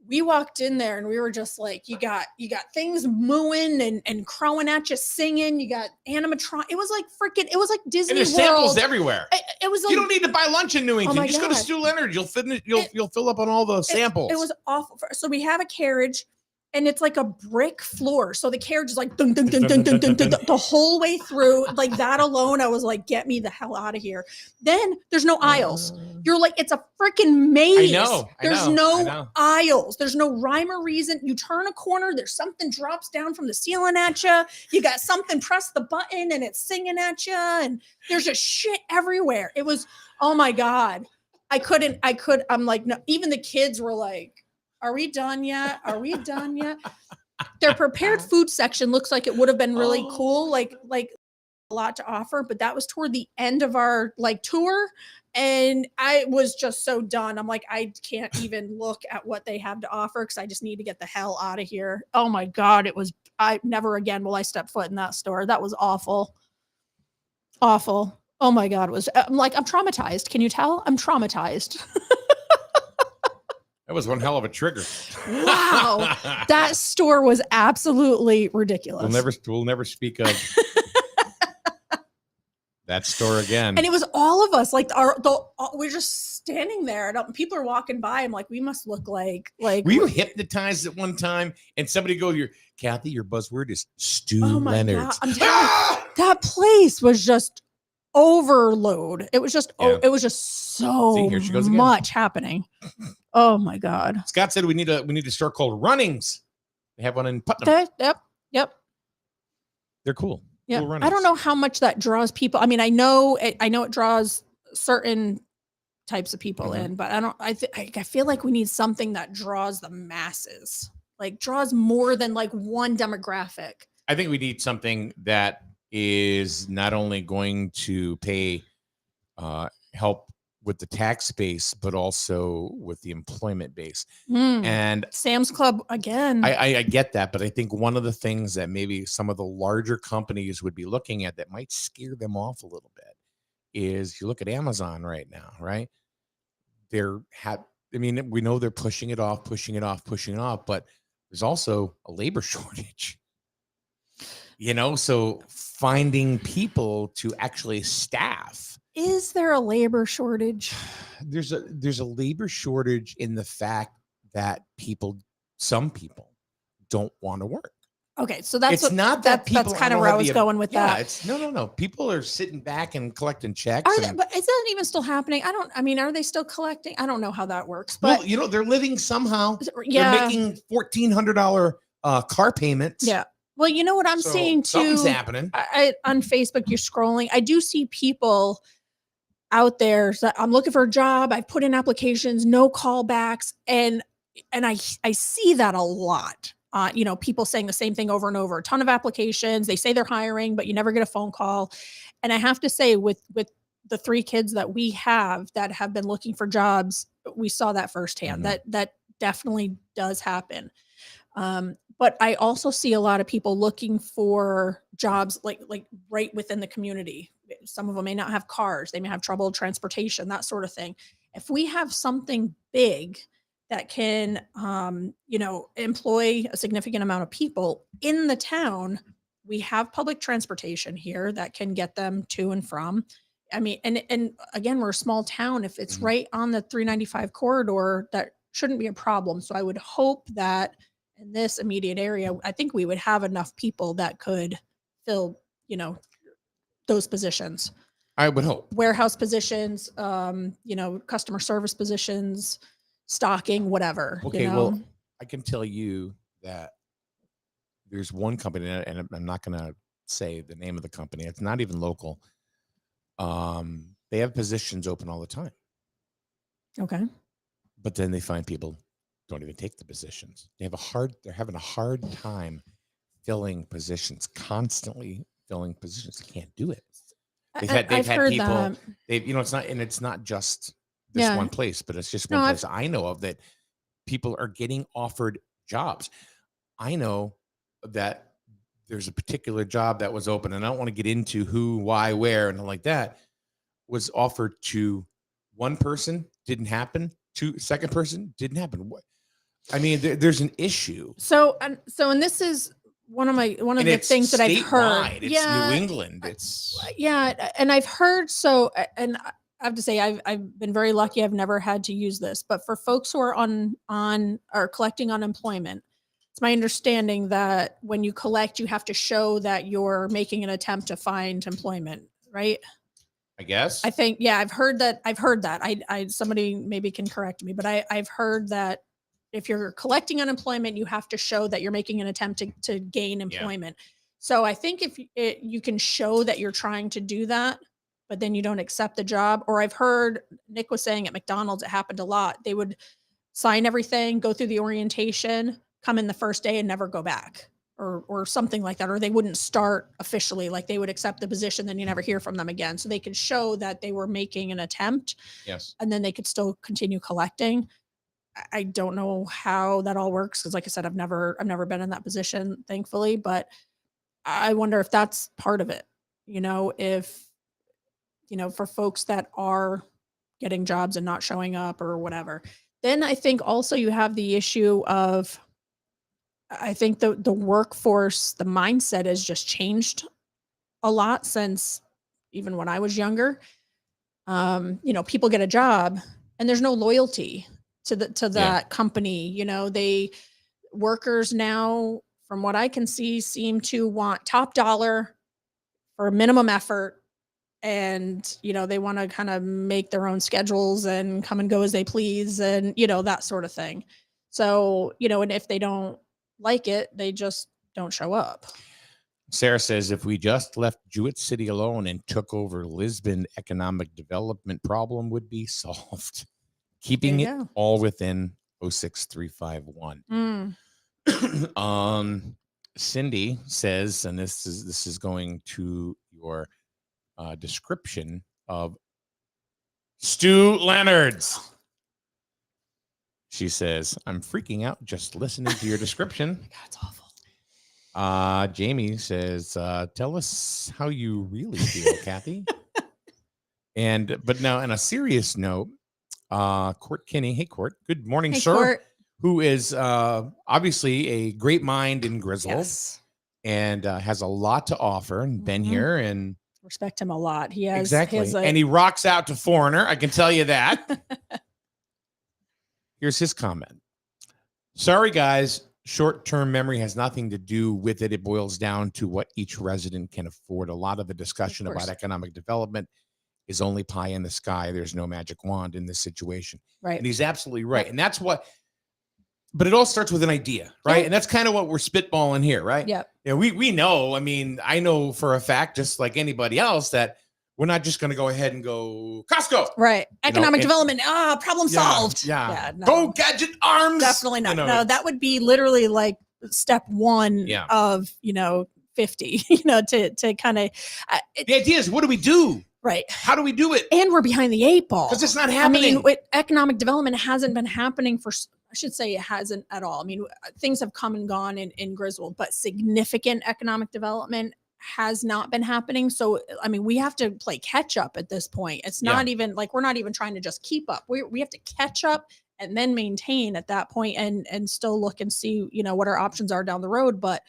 We walked in there and we were just like, you got things mooing and crowing at you, singing. You got animatron. It was like Disney and there's World. samples everywhere. It was like, you don't need to buy lunch in Newington. Oh Just go to Stu Leonard. You'll fill up on all the samples. It was awful. So we have a carriage and it's like a brick floor. So the carriage is like dun, dun, dun, dun, dun, dun, dun, dun, the whole way through. Like that alone, I was like, get me the hell out of here. Then there's no aisles. You're like, it's a freaking maze. There's no aisles. There's no rhyme or reason. You turn a corner, there's something drops down from the ceiling at you. You got something, press the button and it's singing at you. And there's just shit everywhere. It was, oh my God. I'm like, no, even the kids were like, are we done yet? Their prepared food section looks like it would have been really cool. Like a lot to offer, but that was toward the end of our tour. And I was just so done. I'm like, I can't even look at what they have to offer because I just need to get the hell out of here. Oh my God. I never again will I step foot in that store. That was awful. Awful. Oh my God. I'm traumatized. Can you tell? I'm traumatized. That was one hell of a trigger. Wow. That store was absolutely ridiculous. We'll never speak of that store again. And it was all of us, we're just standing there and people are walking by. I'm like, we must look like. Were you hypnotized at one time and somebody go, Kathy, your buzzword is Stu Leonard's. God, I'm telling you, that place was just overload. It was just Yeah. it was just so See, here she goes again. much happening. Oh my God. Scott said we need a store called Runnings. They have one in Putnam. Yep. They're cool. Yeah. Cool I Runnings. don't know how much that draws people. I mean, I know it draws certain types of people Mhm. in, but I feel like we need something that draws the masses, like draws more than like one demographic. I think we need something that is not only going to pay help with the tax base, but also with the employment base. And Sam's Club again. I get that, but I think one of the things that maybe some of the larger companies would be looking at that might scare them off a little bit is you look at Amazon right now, right? I mean, we know they're pushing it off, but there's also a labor shortage. So finding people to actually staff. Is there a labor shortage? There's a labor shortage in the fact that some people don't want to work. Okay, so that's that's kind of where I was going with that. It's no. People are sitting back and collecting checks. But is that even still happening? Are they still collecting? I don't know how that works. But well, they're living somehow. Yeah, They're making $1,400 car payments. Yeah. Well, you know what I'm seeing too. Something's happening. On Facebook, you're scrolling. I do see people out there. So I'm looking for a job. I've put in applications, no callbacks, and I see that a lot. People saying the same thing over and over. A ton of applications. They say they're hiring, but you never get a phone call. And I have to say, with the 3 kids that we have that have been looking for jobs, we saw that firsthand. Mhm. That definitely does happen. But I also see a lot of people looking for jobs like right within the community. Some of them may not have cars. They may have trouble transportation, that sort of thing. If we have something big that can, employ a significant amount of people in the town, we have public transportation here that can get them to and from. I mean, and again, we're a small town. If it's Mhm. right on the 395 corridor, that shouldn't be a problem. So I would hope that in this immediate area, I think we would have enough people that could fill, those positions. I would hope. Warehouse positions, customer service positions, stocking, whatever. Okay, well, I can tell you that there's one company, and I'm not going to say the name of the company. It's not even local. They have positions open all the time, Okay. but then they find people don't even take the positions. They're having a hard time filling positions, constantly filling positions. They can't do it. They've had heard people. that. It's not just this one place, but it's just one place I know of that people are getting offered jobs. I know that there's a particular job that was open, and I don't want to get into who, why, where, and like that, was offered to one person, didn't happen. Second person, didn't happen. I mean, there's an issue. So this is one of the things that I've heard. It's New England. And I've heard and I have to say I've been very lucky. I've never had to use this, but for folks who are are collecting unemployment, it's my understanding that when you collect, you have to show that you're making an attempt to find employment, right? I guess. I think, I've heard that. I somebody maybe can correct me, but I've heard that if you're collecting unemployment, you have to show that you're making an attempt to gain employment. Yeah. So I think if you can show that you're trying to do that, but then you don't accept the job, or I've heard Nick was saying at McDonald's, it happened a lot. They would sign everything, go through the orientation, come in the first day and never go back, or something like that. Or they wouldn't start officially, like they would accept the position, then you never hear from them again. So they could show that they were making an attempt. Yes. And then they could still continue collecting. I don't know how that all works, because like I said, I've never been in that position, thankfully, but I wonder if that's part of it. If for folks that are getting jobs and not showing up or whatever. Then I think also you have the issue of, I think the workforce, the mindset has just changed a lot since even when I was younger. People get a job and there's no loyalty to that company. Workers now, from what I can see, seem to want top dollar for minimum effort and they want to kind of make their own schedules and come and go as they please, and that sort of thing. So and if they don't like it, they just don't show up. Sarah says, if we just left Jewett City alone and took over Lisbon, economic development problem would be solved. Keeping There it you go. all within 06351. Cindy says, and this is going to your description of Stu Leonard's. She says, I'm freaking out just listening to your description. God, it's awful. Jamie says, tell us how you really feel, Kathy. But now, on a serious note, Court Kinney. Hey, Court. Good morning, Hey, sir. Court. Who is obviously a great mind in Griswold. Yes. And has a lot to offer and been here and Respect him a lot. He has exactly. And he rocks out to Foreigner. I can tell you that. Here's his comment. Sorry, guys. Short-term memory has nothing to do with it. It boils down to what each resident can afford. A lot of the discussion about economic development is only pie in the sky. There's no magic wand in this situation. Right. And he's absolutely right. And that's what, but it all starts with an idea, right? Yep. And that's kind of what we're spitballing here, right? Yep. We know, I mean, I know for a fact, just like anybody else, that we're not just going to go ahead and go Costco. Right. Economic development. Problem solved. Yeah. No. Go Gadget Arms. Definitely not. No, that would be literally like step one of, 50, to kind of. The idea is, what do we do? Right. How do we do it? And we're behind the 8 ball. Because it's not happening. I mean, economic development hasn't been happening I should say it hasn't at all. I mean, things have come and gone in Griswold, but significant economic development has not been happening. So, I mean, we have to play catch up at this point. It's not even like, we're not even trying to just keep up. We have to catch up and then maintain at that point and still look and see, what our options are down the road. But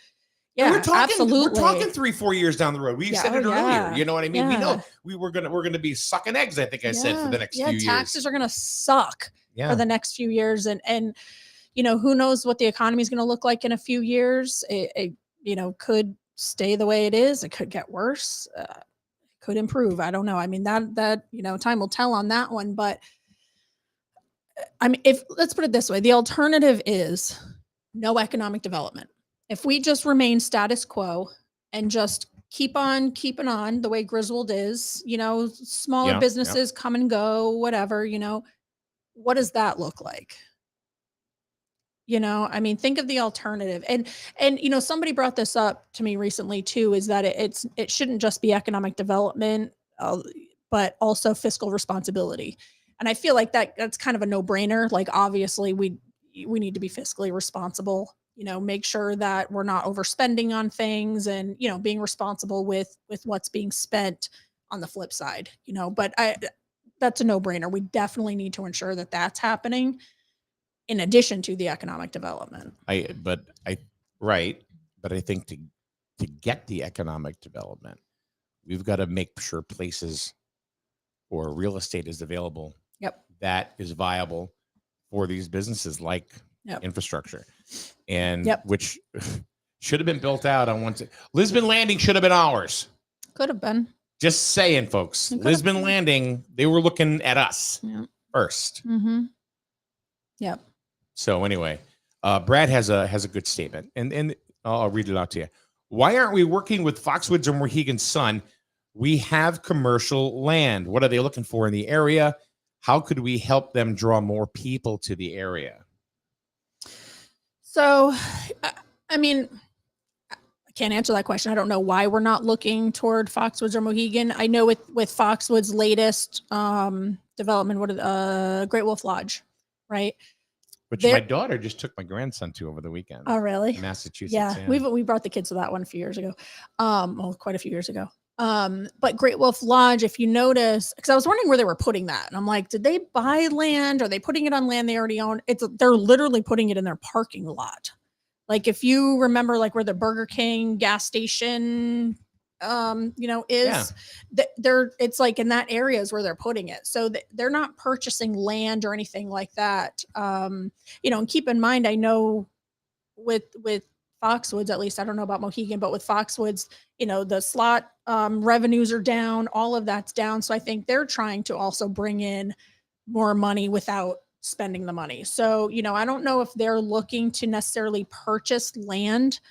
yeah, absolutely. We're talking 3-4 years down the road. We said it earlier. You know what I mean? Yeah. We know we're gonna be sucking eggs, I think I said, for the next few years. Taxes are gonna suck for the next few years. And who knows what the economy is gonna look like in a few years. It could stay the way it is. It could get worse. It could improve. I don't know. I mean, that time will tell on that one. But I mean, let's put it this way, the alternative is no economic development. If we just remain status quo and just keep on keeping on the way Griswold is, smaller businesses come and go, whatever, what does that look like? I mean, think of the alternative. And somebody brought this up to me recently too, is that it shouldn't just be economic development, but also fiscal responsibility. And I feel like that's kind of a no-brainer. Like, obviously we need to be fiscally responsible, make sure that we're not overspending on things and, being responsible with what's being spent on the flip side, but that's a no-brainer. We definitely need to ensure that that's happening in addition to the economic development. But I think to get the economic development, we've got to make sure places or real estate is available. That is viable for these businesses, like infrastructure, and which should have been built out on one. Lisbon Landing should have been ours. Could have been. Just saying, folks. Lisbon Landing, they were looking at us first. Mm-hmm. Yep. So anyway, Brad has a good statement, and I'll read it out to you. Why aren't we working with Foxwoods or Mohegan Sun? We have commercial land. What are they looking for in the area? How could we help them draw more people to the area? So, I mean, I can't answer that question. I don't know why we're not looking toward Foxwoods or Mohegan. I know with Foxwoods' latest development, Great Wolf Lodge, right? Which my daughter just took my grandson to over the weekend. Oh, really? Massachusetts. Yeah. We brought the kids to that one a few years ago. Quite a few years ago. But Great Wolf Lodge, if you notice, because I was wondering where they were putting that, and I'm like, did they buy land? Are they putting it on land they already own? They're literally putting it in their parking lot. Like, if you remember, like where the Burger King gas station, is, it's like in that area is where they're putting it. So they're not purchasing land or anything like that. And keep in mind, I know with Foxwoods, at least I don't know about Mohegan, but with Foxwoods, you know, the slot revenues are down, all of that's down. So I think they're trying to also bring in more money without spending the money. So, you know, I don't know if they're looking to necessarily purchase land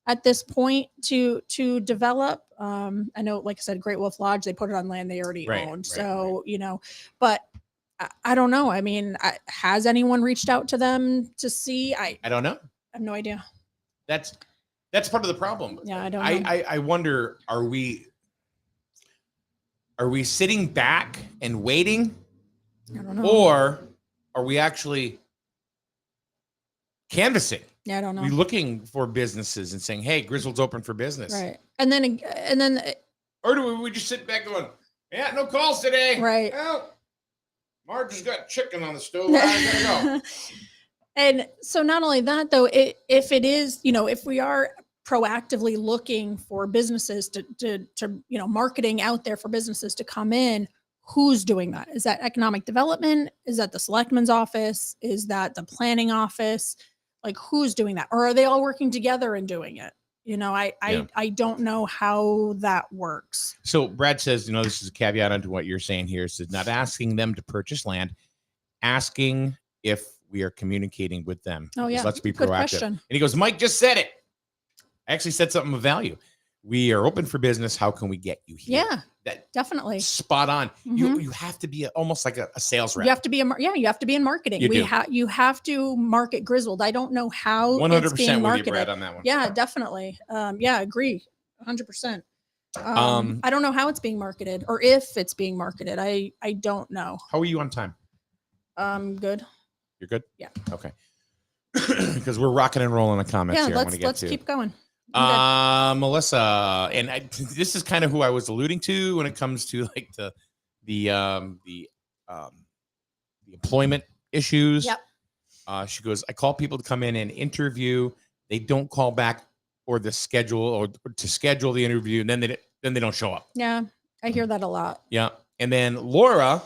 at this point to develop. I know, like I said, Great Wolf Lodge, they put it on land they already Right, owned. right, So, you know, but I don't know. I mean, has anyone reached out to them to see? I I don't know. have no idea. That's part of the problem. Yeah, I don't know. I wonder, are we sitting back and waiting, I don't know. or are we actually canvassing? Yeah, I don't know. We looking for businesses and saying, "Hey, Griswold's open for business," Right. And then or do we just sit back going, "Yeah, no calls today." Right. Well, Marge has got chicken on the stove. I gotta go. And so not only that though, if it is, you know, if we are proactively looking for businesses to you know, marketing out there for businesses to come in, who's doing that? Is that economic development? Is that the selectman's office? Is that the planning office? Like, who's doing that? Or are they all working together and doing it? You know, I don't know how that works. So Brad says, you know, this is a caveat onto what you're saying here. Says not asking them to purchase land, asking if we are communicating with them. Oh, Because yeah. let's be Good proactive. question. And he goes, Mike just said it. I actually said something of value. We are open for business. How can we get you here? Yeah, That definitely. spot on. Mhm. You have to be almost like a sales rep. You have to be you have to be in marketing. You do. You have to market Griswold. I don't know how 100% it's being with you, marketed. Brad, on that one. Yeah, definitely. Yeah, agree. 100%. I don't know how it's being marketed or if it's being marketed. I don't know. How are you on time? Good. You're good? Yeah. Okay. Because we're rocking and rolling the comments Yeah, here. I want to get let's to keep going. I'm good. Melissa, and this is kind of who I was alluding to when it comes to like the employment issues. Yep. She goes, I call people to come in and interview. They don't call back or the schedule or to schedule the interview, and then they don't show up. Yeah, I hear that a lot. Yeah. And then Laura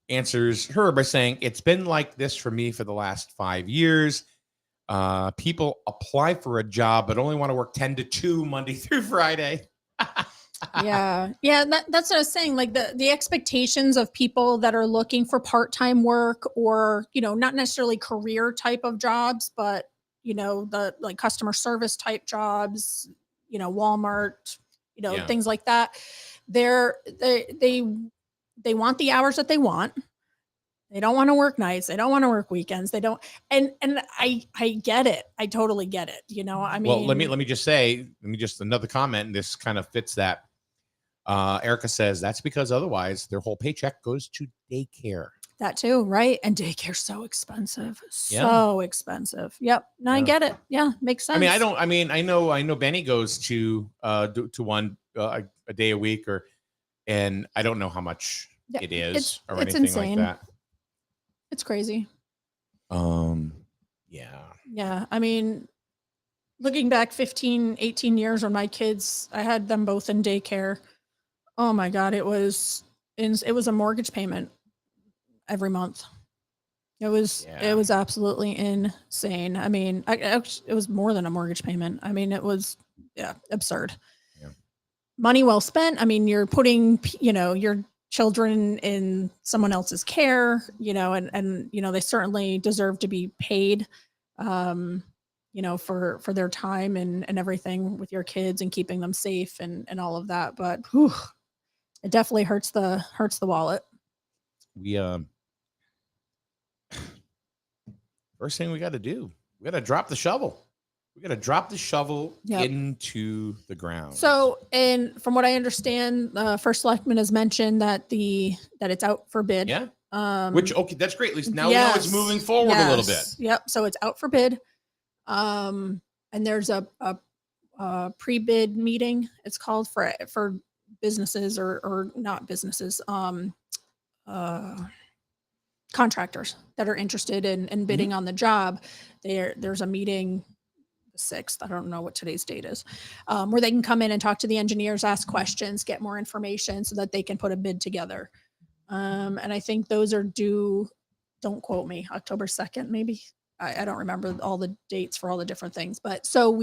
answers her by saying, it's been like this for me for the last 5 years. People apply for a job, but only want to work 10 to 2 Monday through Friday. Yeah. That's what I was saying. Like the expectations of people that are looking for part-time work or, you know, not necessarily career type of jobs, but, you know, the like customer service type jobs, you know, Walmart, you know, Yeah. things like that. They want the hours that they want. They don't want to work nights. They don't want to work weekends. They don't. And I get it. I totally get it. You know, I mean, Well, let me just say, another comment. And this kind of fits that. Erica says that's because otherwise their whole paycheck goes to daycare. that too, right? And daycare's so expensive. Yeah. So expensive. Yep. No, I Yeah. get it. Yeah, makes sense. I know Benny goes to one a day a week and I don't know how much Yeah, it is it's or anything insane. like that. It's crazy. Yeah. Yeah. I mean, looking back 15, 18 years when my kids, I had them both in daycare. Oh my God. It was a mortgage payment every month. It was absolutely insane. I mean, it was more than a mortgage payment. I mean, it was absurd. Yeah. Money well spent. I mean, you're putting, you know, your children in someone else's care, you know, and you know, they certainly deserve to be paid, you know, for their time and everything with your kids and keeping them safe and all of that. But whew, it definitely hurts the wallet. We first thing we got to do, we got to drop the shovel. We got to drop the shovel Yep. into the ground. So, and from what I understand, First Selectman has mentioned that it's out for bid. yeah, Which okay, that's great. At least now we know it's moving forward a little bit. Yep. So it's out for bid. And there's a pre-bid meeting. It's called for businesses or not businesses. Contractors that are interested in bidding on the job. There's a meeting the 6th. I don't know what today's date is, where they can come in and talk to the engineers, ask questions, get more information so that they can put a bid together. And I think those are due, don't quote me, October 2nd, maybe. I don't remember all the dates for all the different things, but so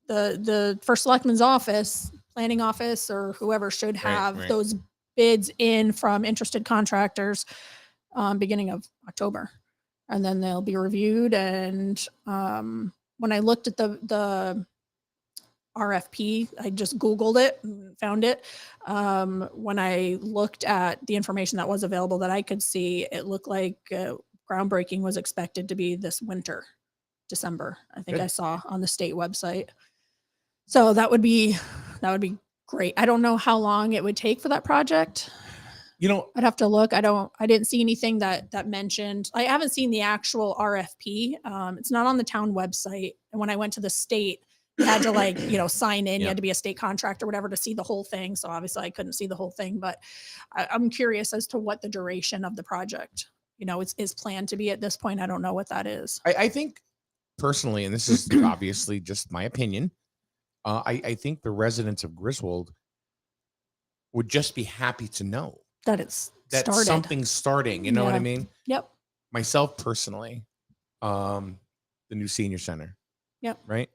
the first selectman's office, planning office, or whoever should have right. those bids in from interested contractors beginning of October, and then they'll be reviewed. And when I looked at the RFP, I just Googled it and found it. When I looked at the information that was available that I could see, it looked like groundbreaking was expected to be this winter, December. I think Good. I saw on the state website. So that would be great. I don't know how long it would take for that project. You know, I'd have to look. I didn't see anything that mentioned. I haven't seen the actual RFP. It's not on the town website. And when I went to the state, you had to sign in. You Yeah. had to be a state contractor, whatever, to see the whole thing. So obviously I couldn't see the whole thing, but I'm curious as to what the duration of the project, is planned to be at this point. I don't know what that is. I think personally, and this is obviously just my opinion, I think the residents of Griswold would just be happy to know That it's that started. something's starting. You know what I Yeah. mean? Yep. Myself personally, the new senior center. Yep. Right.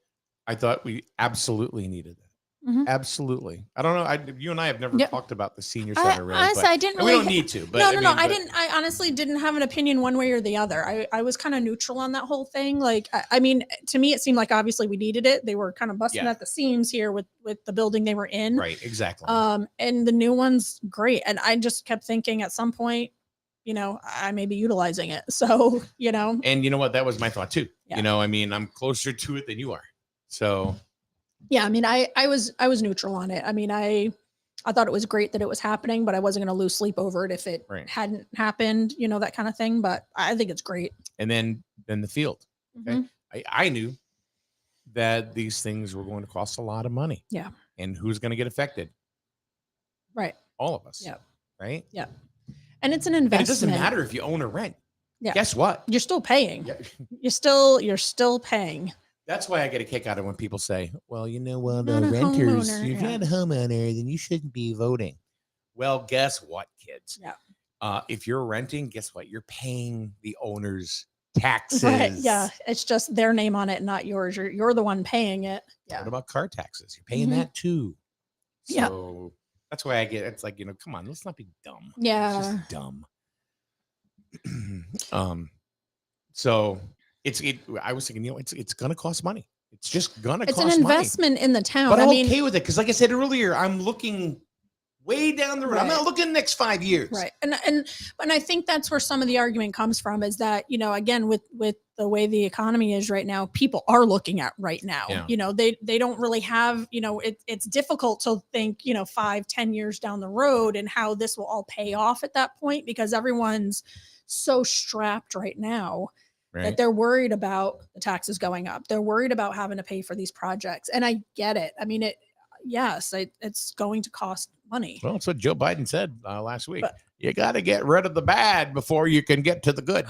I thought we absolutely needed that. Mhm. Absolutely. I don't know. You and I have never Yep. talked about the senior I, center really. honestly, But, I didn't and we really. don't need to. But No. I mean, I honestly didn't have an opinion one way or the other. I was kind of neutral on that whole thing. Like, I mean, to me, it seemed like obviously we needed it. They were kind of busting Yeah. at the seams here with the building they were in. Right. Exactly. And the new one's great. And I just kept thinking at some point, I may be utilizing it. So, and you know what? That was my thought too. Yeah. I mean, I'm closer to it than you are. So yeah, I mean, I was neutral on it. I mean, I thought it was great that it was happening, but I wasn't going to lose sleep over it if it Right. hadn't happened, that kind of thing. But I think it's great. and then the field. Okay. Mhm. I knew that these things were going to cost a lot of money. Yeah. And who's going to get affected? Right. All of us. Yep. Right. And it's an And investment. it doesn't matter if you own or rent. Yeah. Guess what? You're still paying. Yeah. You're still paying. That's why I get a kick out of when people say, well, the You're not a renters, homeowner, if yeah. you're not a homeowner, then you shouldn't be voting. Well, guess what, kids? Yeah. If you're renting, guess what? You're paying the owner's taxes. Right. Yeah. It's just their name on it, not yours. You're the one paying it. Yeah. What about car taxes? You're paying Mhm. that too. Yeah. So that's why it's like, come on, let's not be dumb. Yeah. It's just dumb. So I was thinking, it's gonna cost money. It's just gonna It's cost an money. investment in the town. But I I'm mean, okay with it because, like I said earlier, I'm looking way down the road. I'm Right. not looking the next 5 years. right. And I think that's where some of the argument comes from is that, again, with the way the economy is right now, people are looking at right now. Yeah. They don't really have, it's difficult to think, 5-10 years down the road and how this will all pay off at that point because everyone's so strapped right now that Right. they're worried about the taxes going up. They're worried about having to pay for these projects. And I get it. I mean, it's going to cost money. Well, that's what Joe Biden said last week. But- You got to get rid of the bad before you can get to the good.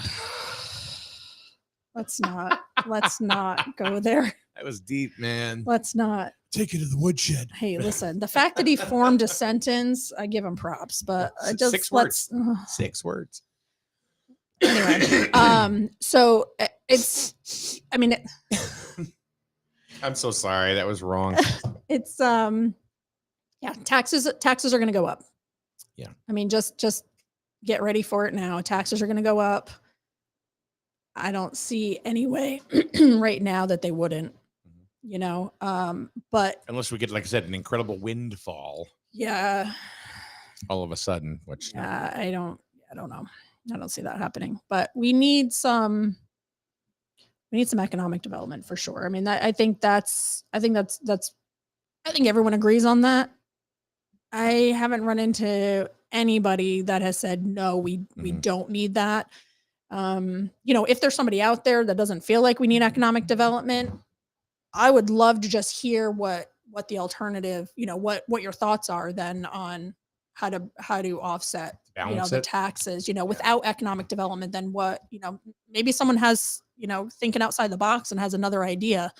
Let's not go there. That was deep, man. Let's not. Take it to the woodshed. Hey, listen, the fact that he formed a sentence, I give him props, but just 6 let's. words. 6 words. Anyway, so it's, I mean, I'm so sorry. That was wrong. it's, yeah, taxes are going to go up. Yeah. I mean, just get ready for it now. Taxes are going to go up. I don't see any way right now that they wouldn't, but Unless we get, like I said, an incredible windfall yeah, all of a sudden, which I don't know. I don't see that happening, but we need some economic development for sure. I mean, I think everyone agrees on that. I haven't run into anybody that has said, no, we Mhm. don't need that. If there's somebody out there that doesn't feel like we need economic development, I would love to just hear what the alternative, what your thoughts are then on how to offset, balance the it. taxes, without economic development, then what, maybe someone has, thinking outside the box and has another idea,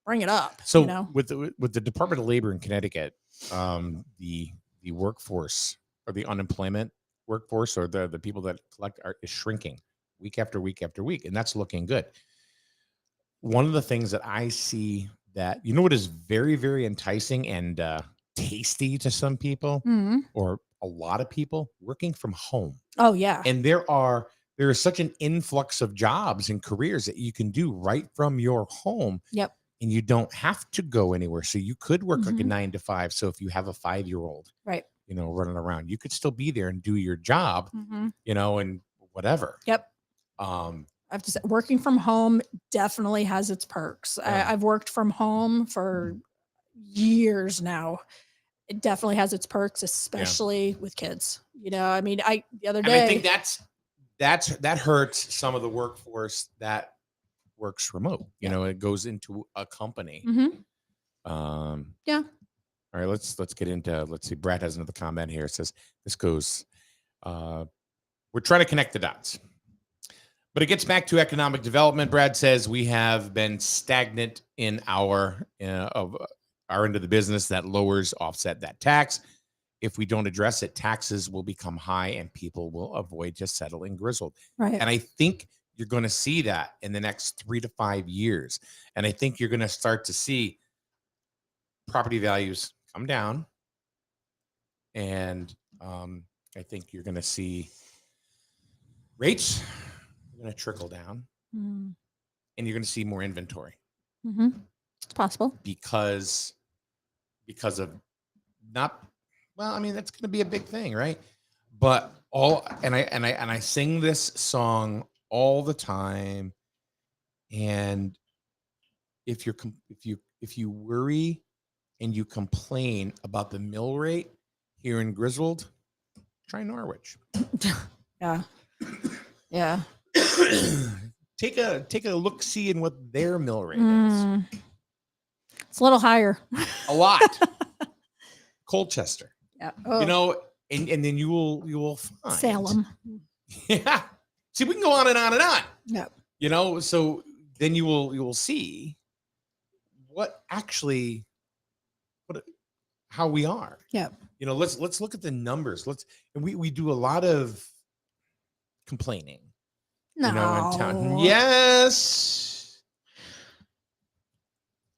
bring it up. So with the Department of Labor in Connecticut, the workforce or the unemployment workforce or the people that collect is shrinking. week after week after week, and that's looking good. One of the things that I see that, you know, what is very, very enticing and tasty to some people Mhm. or a lot of people, working from home. Oh yeah. And there is such an influx of jobs and careers that you can do right from your home. Yep. And you don't have to go anywhere. So you could work like a Mhm. 9 to 5. So if you have a 5-year-old, Right. you know, running around, you could still be there and do your job, Mhm. you know, and whatever. Yep. Um, I have to say, working from home definitely has its perks. Yeah. I've worked from home for years now. It definitely has its perks, especially with kids. You know, I mean, the other and day, I think that hurts some of the workforce that works remote. You know, it goes into a company. Mhm. Yeah. All right, let's get into, let's see. Brad has another comment here. It says this goes, we're trying to connect the dots. But it gets back to economic development. Brad says we have been stagnant in our end of the business that lowers offset that tax. If we don't address it, taxes will become high and people will avoid just settling grizzled. right. And I think you're going to see that in the next 3 to 5 years. And I think you're going to start to see property values come down. And I think you're going to see rates going to trickle down, Mm. and you're going to see more inventory Mhm. It's possible. because of not, well, I mean, that's going to be a big thing, right? But I sing this song all the time, and if you worry and you complain about the mill rate here in Griswold, try Norwich. Yeah. Yeah. take a look see in what their mill rate is. Mm. It's a little higher. A lot. Colchester. Yeah. You know, and then you will find Salem. Yeah. See, we can go on and on and on. Yeah. You know, so then you will see what actually how we are. Yeah. You know, let's look at the numbers. And we do a lot of complaining. No. You know, in town. Yes.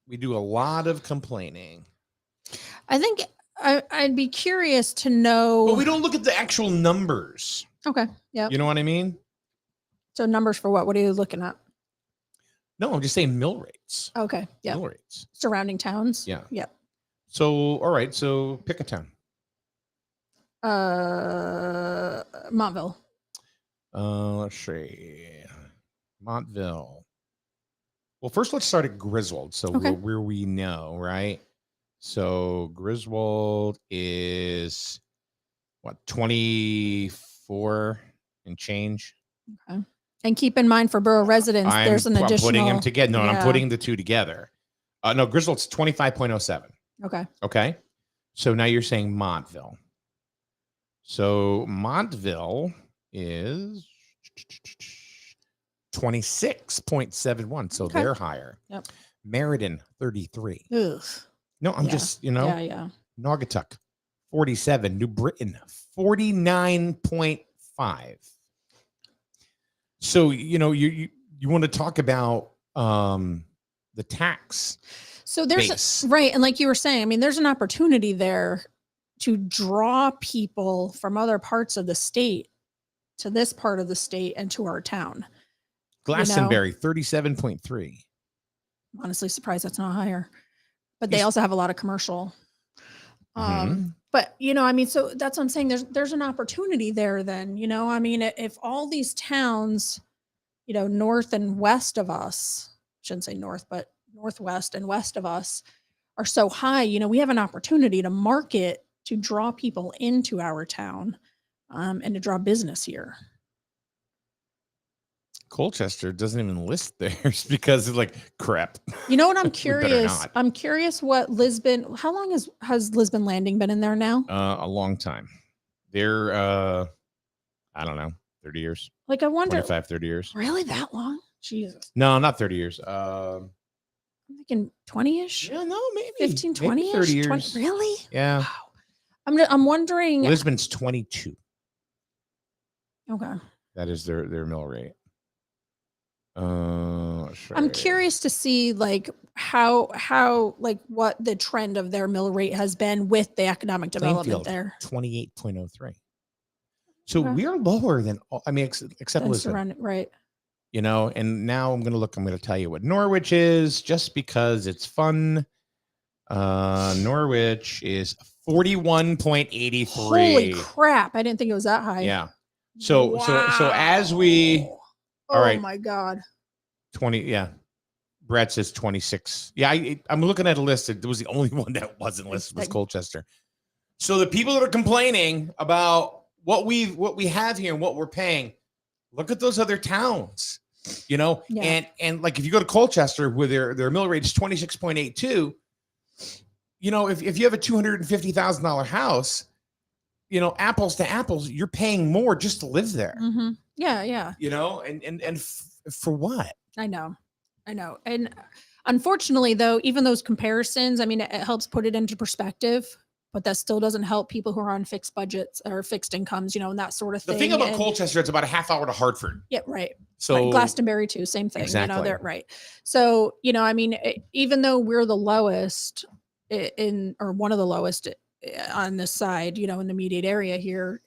We do a lot of complaining. I think I'd be curious to know. But we don't look at the actual numbers. Okay. Yeah. You know what I mean? So numbers for what? What are you looking at? No, I'm just saying mill rates. Okay. Yeah. Mill rates. Surrounding towns. Yeah. Yep. So, all right. So pick a town. Montville. Let's see. Montville. Well, first let's start at Griswold. So Okay. where we know, right? So Griswold is what, 24 and change? Okay. And keep in mind for borough residents, there's an I'm additional. putting them together. No, I'm Yeah. putting the two together. No, Griswold's 25.07. Okay. Okay. So now you're saying Montville. So Montville is 26.71. So Okay. they're higher. Yep. Meriden, 33. Ugh. No, I'm Yeah. just, you know, Yeah. Naugatuck, 47. New Britain, 49.5. So, you know, you want to talk about the tax. So there's base. right. And like you were saying, I mean, there's an opportunity there to draw people from other parts of the state to this part of the state and to our town. Glastonbury, 37.3. I'm honestly surprised that's not higher. But they Yes. also have a lot of commercial. Mhm. But you know, I mean, so that's what I'm saying. There's an opportunity there then, you know, I mean, if all these towns, you know, north and west of us, shouldn't say north, but northwest and west of us are so high, you know, we have an opportunity to market to draw people into our town and to draw business here. Colchester doesn't even list theirs because it's like crap. You know what I'm We better curious? not. I'm curious what Lisbon, how long has Lisbon Landing been in there now? A long time. They're I don't know, 30 years, Like I wonder, 25, 30 years. really that long? Jesus. No, not 30 years. I'm thinking 20-ish, Yeah, no, maybe 15, maybe 20-ish, 30 years. 20, really? Yeah. Wow. I'm wondering. Lisbon's 22. Okay. That is their mill rate. I'm curious to see like how like what the trend of their mill rate has been with the economic development there. 28.03. So Okay. we are lower than except Than Lisbon. surrounding- right. And now I'm going to tell you what Norwich is just because it's fun. Norwich is 41.83. Holy crap. I didn't think it was that high. Yeah. So as we, all right. Oh my God. 20. Yeah. Brett says 26. Yeah. I'm looking at a list. It was the only one that wasn't listed was Colchester. So the people that are complaining about what we have here and what we're paying, look at those other towns, Yeah. and like if you go to Colchester where their mill rate is 26.82, if you have a $250,000 house, apples to apples, you're paying more just to live there. Mm-hmm. Yeah. And for what? I know. And unfortunately, though, even those comparisons, I mean, it helps put it into perspective, but that still doesn't help people who are on fixed budgets or fixed incomes, and that sort of thing. The thing about Colchester, it's about a half hour to Hartford. Yeah, right. So right. Glastonbury too, same thing. Exactly. They're right. So, even though we're the lowest or one of the lowest on this side, in the immediate area here,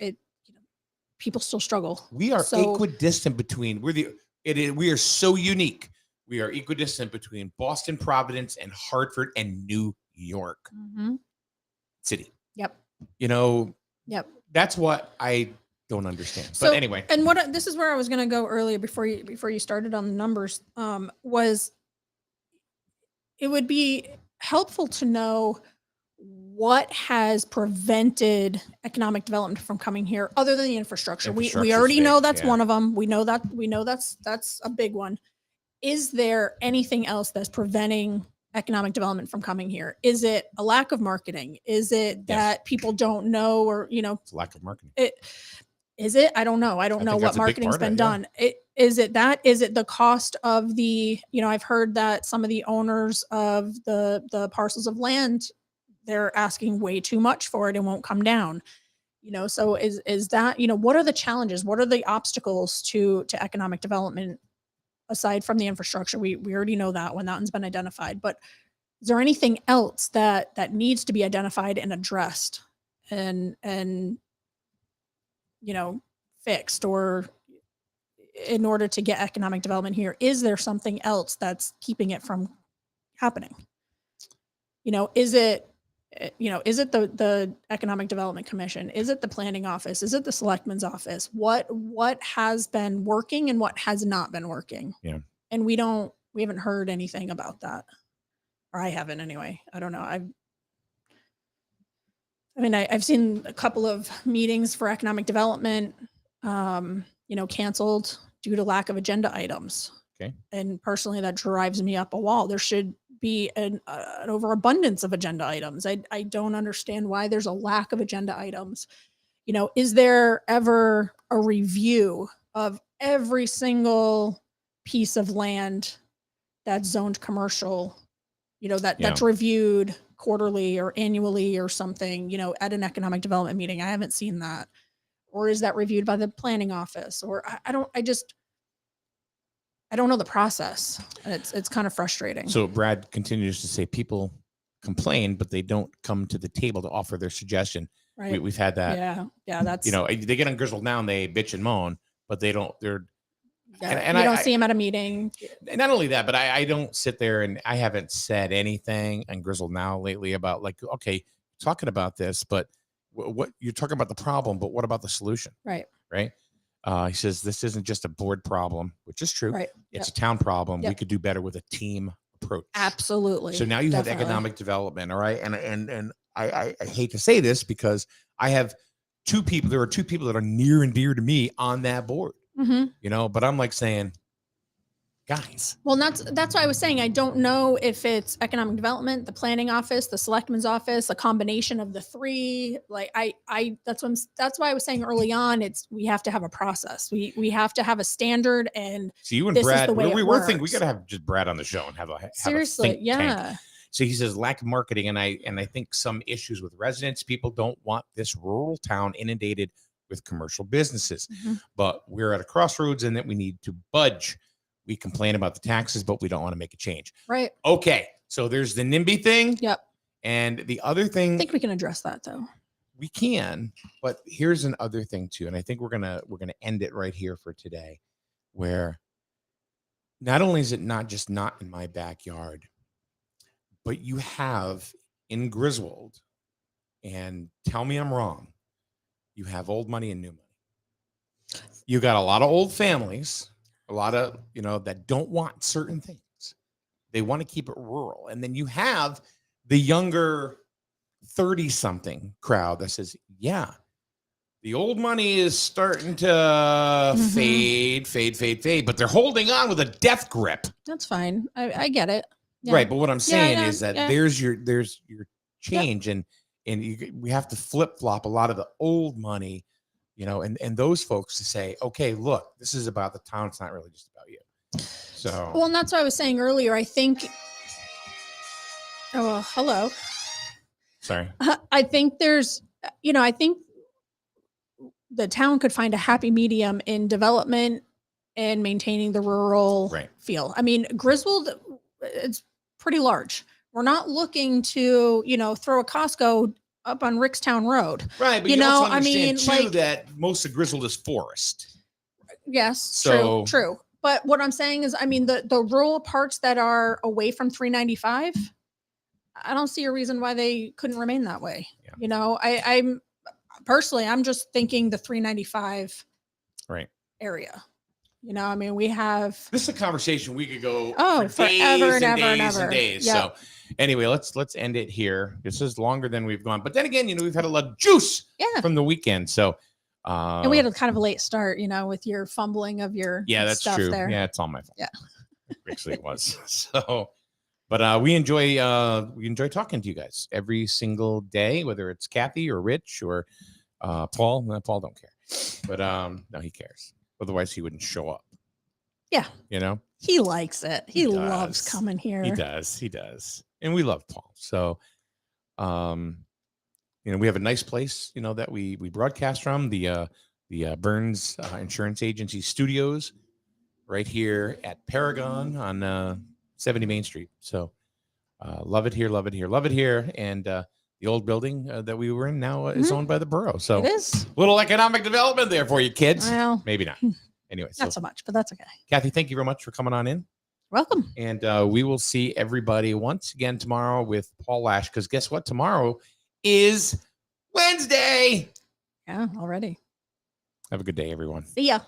people still struggle. We are equidistant between we are so unique. We are equidistant between Boston, Providence, and Hartford and New York City. Yep. Yep. That's what I don't understand. So, but anyway, and this is where I was going to go earlier before you started on the numbers. Was it would be helpful to know what has prevented economic development from coming here other than the infrastructure. We already know that's one of them. We know that's a big one. Is there anything else that's preventing economic development from coming here? Is it a lack of marketing? Is it that people don't know, or it's lack of marketing? Is it? I don't know. I don't know what marketing's been done. Is it that? Is it the cost of the? I've heard that some of the owners of the parcels of land, they're asking way too much for it and won't come down. So is that, what are the challenges? What are the obstacles to economic development aside from the infrastructure? We already know that one's been identified, but is there anything else that needs to be identified and addressed and fixed, or in order to get economic development here? Is there something else that's keeping it from happening? Is it the Economic Development Commission? Is it the planning office? Is it the selectman's office? What has been working and what has not been working? Yeah. And we haven't heard anything about that, or I haven't anyway. I don't know. I've seen a couple of meetings for economic development, canceled due to lack of agenda items. Okay. And personally, that drives me up a wall. There should be an overabundance of agenda items. I don't understand why there's a lack of agenda items. Is there ever a review of every single piece of land that's zoned commercial, that's reviewed quarterly or annually or something, at an economic development meeting? I haven't seen that. Or is that reviewed by the planning office? Or I don't know the process, and it's kind of frustrating. So Brad continues to say people complain, but they don't come to the table to offer their suggestion. Right. We've had that. Yeah. That's, they get on Grizzled now and they bitch and moan, but they don't. They're and you don't see them at a meeting. Not only that, but I don't sit there, and I haven't said anything on Grizzled now lately about like, okay, talking about this, but what you're talking about the problem, but what about the solution? Right. He says this isn't just a board problem, which is true. Right. It's a town problem. Yep. We could do better with a team approach. Absolutely. So now you have economic development, all right? And I hate to say this because I have two people. There are two people that are near and dear to me on that board. Mm-hmm. But I'm like saying, guys. Well, that's why I was saying I don't know if it's economic development, the planning office, the selectman's office, a combination of the three. Like that's why I was saying early on, we have to have a process. We have to have a standard. And so you and Brad, we thinking we got to have just Brad on the show and have seriously, a think tank. So he says lack of marketing, and I think some issues with residents. People don't want this rural town inundated with commercial businesses, but we're at a crossroads and that we need to budge. We complain about the taxes, but we don't want to make a change. Right. Okay. So there's the NIMBY thing. Yep. And the other I thing think we can address that though. we can, but here's another thing too. And I think we're gonna end it right here for today, where not only is it not just not in my backyard, but you have in Griswold, and tell me I'm wrong, you have old money and new money. You got a lot of old families, a lot of, that don't want certain things. They want to keep it rural. And then you have the younger 30-something crowd that says, yeah, the old money is starting to fade, but they're holding on with a death grip. That's fine. I get it. Yeah. Right. But what I'm saying is that yeah. there's your change, and we have to flip flop a lot of the old money, and those folks to say, okay, look, this is about the town. It's not really just about you. So, Well, and that's what I was saying earlier. I think, hello. Sorry. I think there's, I think the town could find a happy medium in development and maintaining the rural feel. I mean, Griswold, it's pretty large. We're not looking to, throw a Costco up on Rickstown Road. Right. But you also understand too that most of Griswold is forest. Yes. So true. But what I'm saying is, I mean, the rural parts that are away from 395, I don't see a reason why they couldn't remain that way. Yeah. I'm personally, I'm just thinking the 395 area. I mean, we have. This is a conversation we could go for forever and days. Yep. So anyway, let's end it here. This is longer than we've gone, but then again, we've had a lot of juice from the weekend. So and we had a kind of a late start, with your fumbling of your that's stuff true. there. Yeah, it's all my fault. Yeah, actually it was. So, but we enjoy talking to you guys every single day, whether it's Kathy or Rich or Paul. No, Paul don't care, but no, he cares. Otherwise, he wouldn't show up. Yeah, he likes it. He loves coming here. He does, and we love Paul. So, we have a nice place, that we broadcast from, the Burns Insurance Agency Studios, right here at Paragon on 70 Main Street. So, love it here, and the old building that we were in now is owned by the borough. So, it is little economic development there for you kids. Well, maybe not. Anyway, not so much, but that's okay. Kathy, thank you very much for coming on in. Welcome. And we will see everybody once again tomorrow with Paul Lash, because guess what? Tomorrow is Wednesday. Yeah, already. Have a good day, everyone. See ya.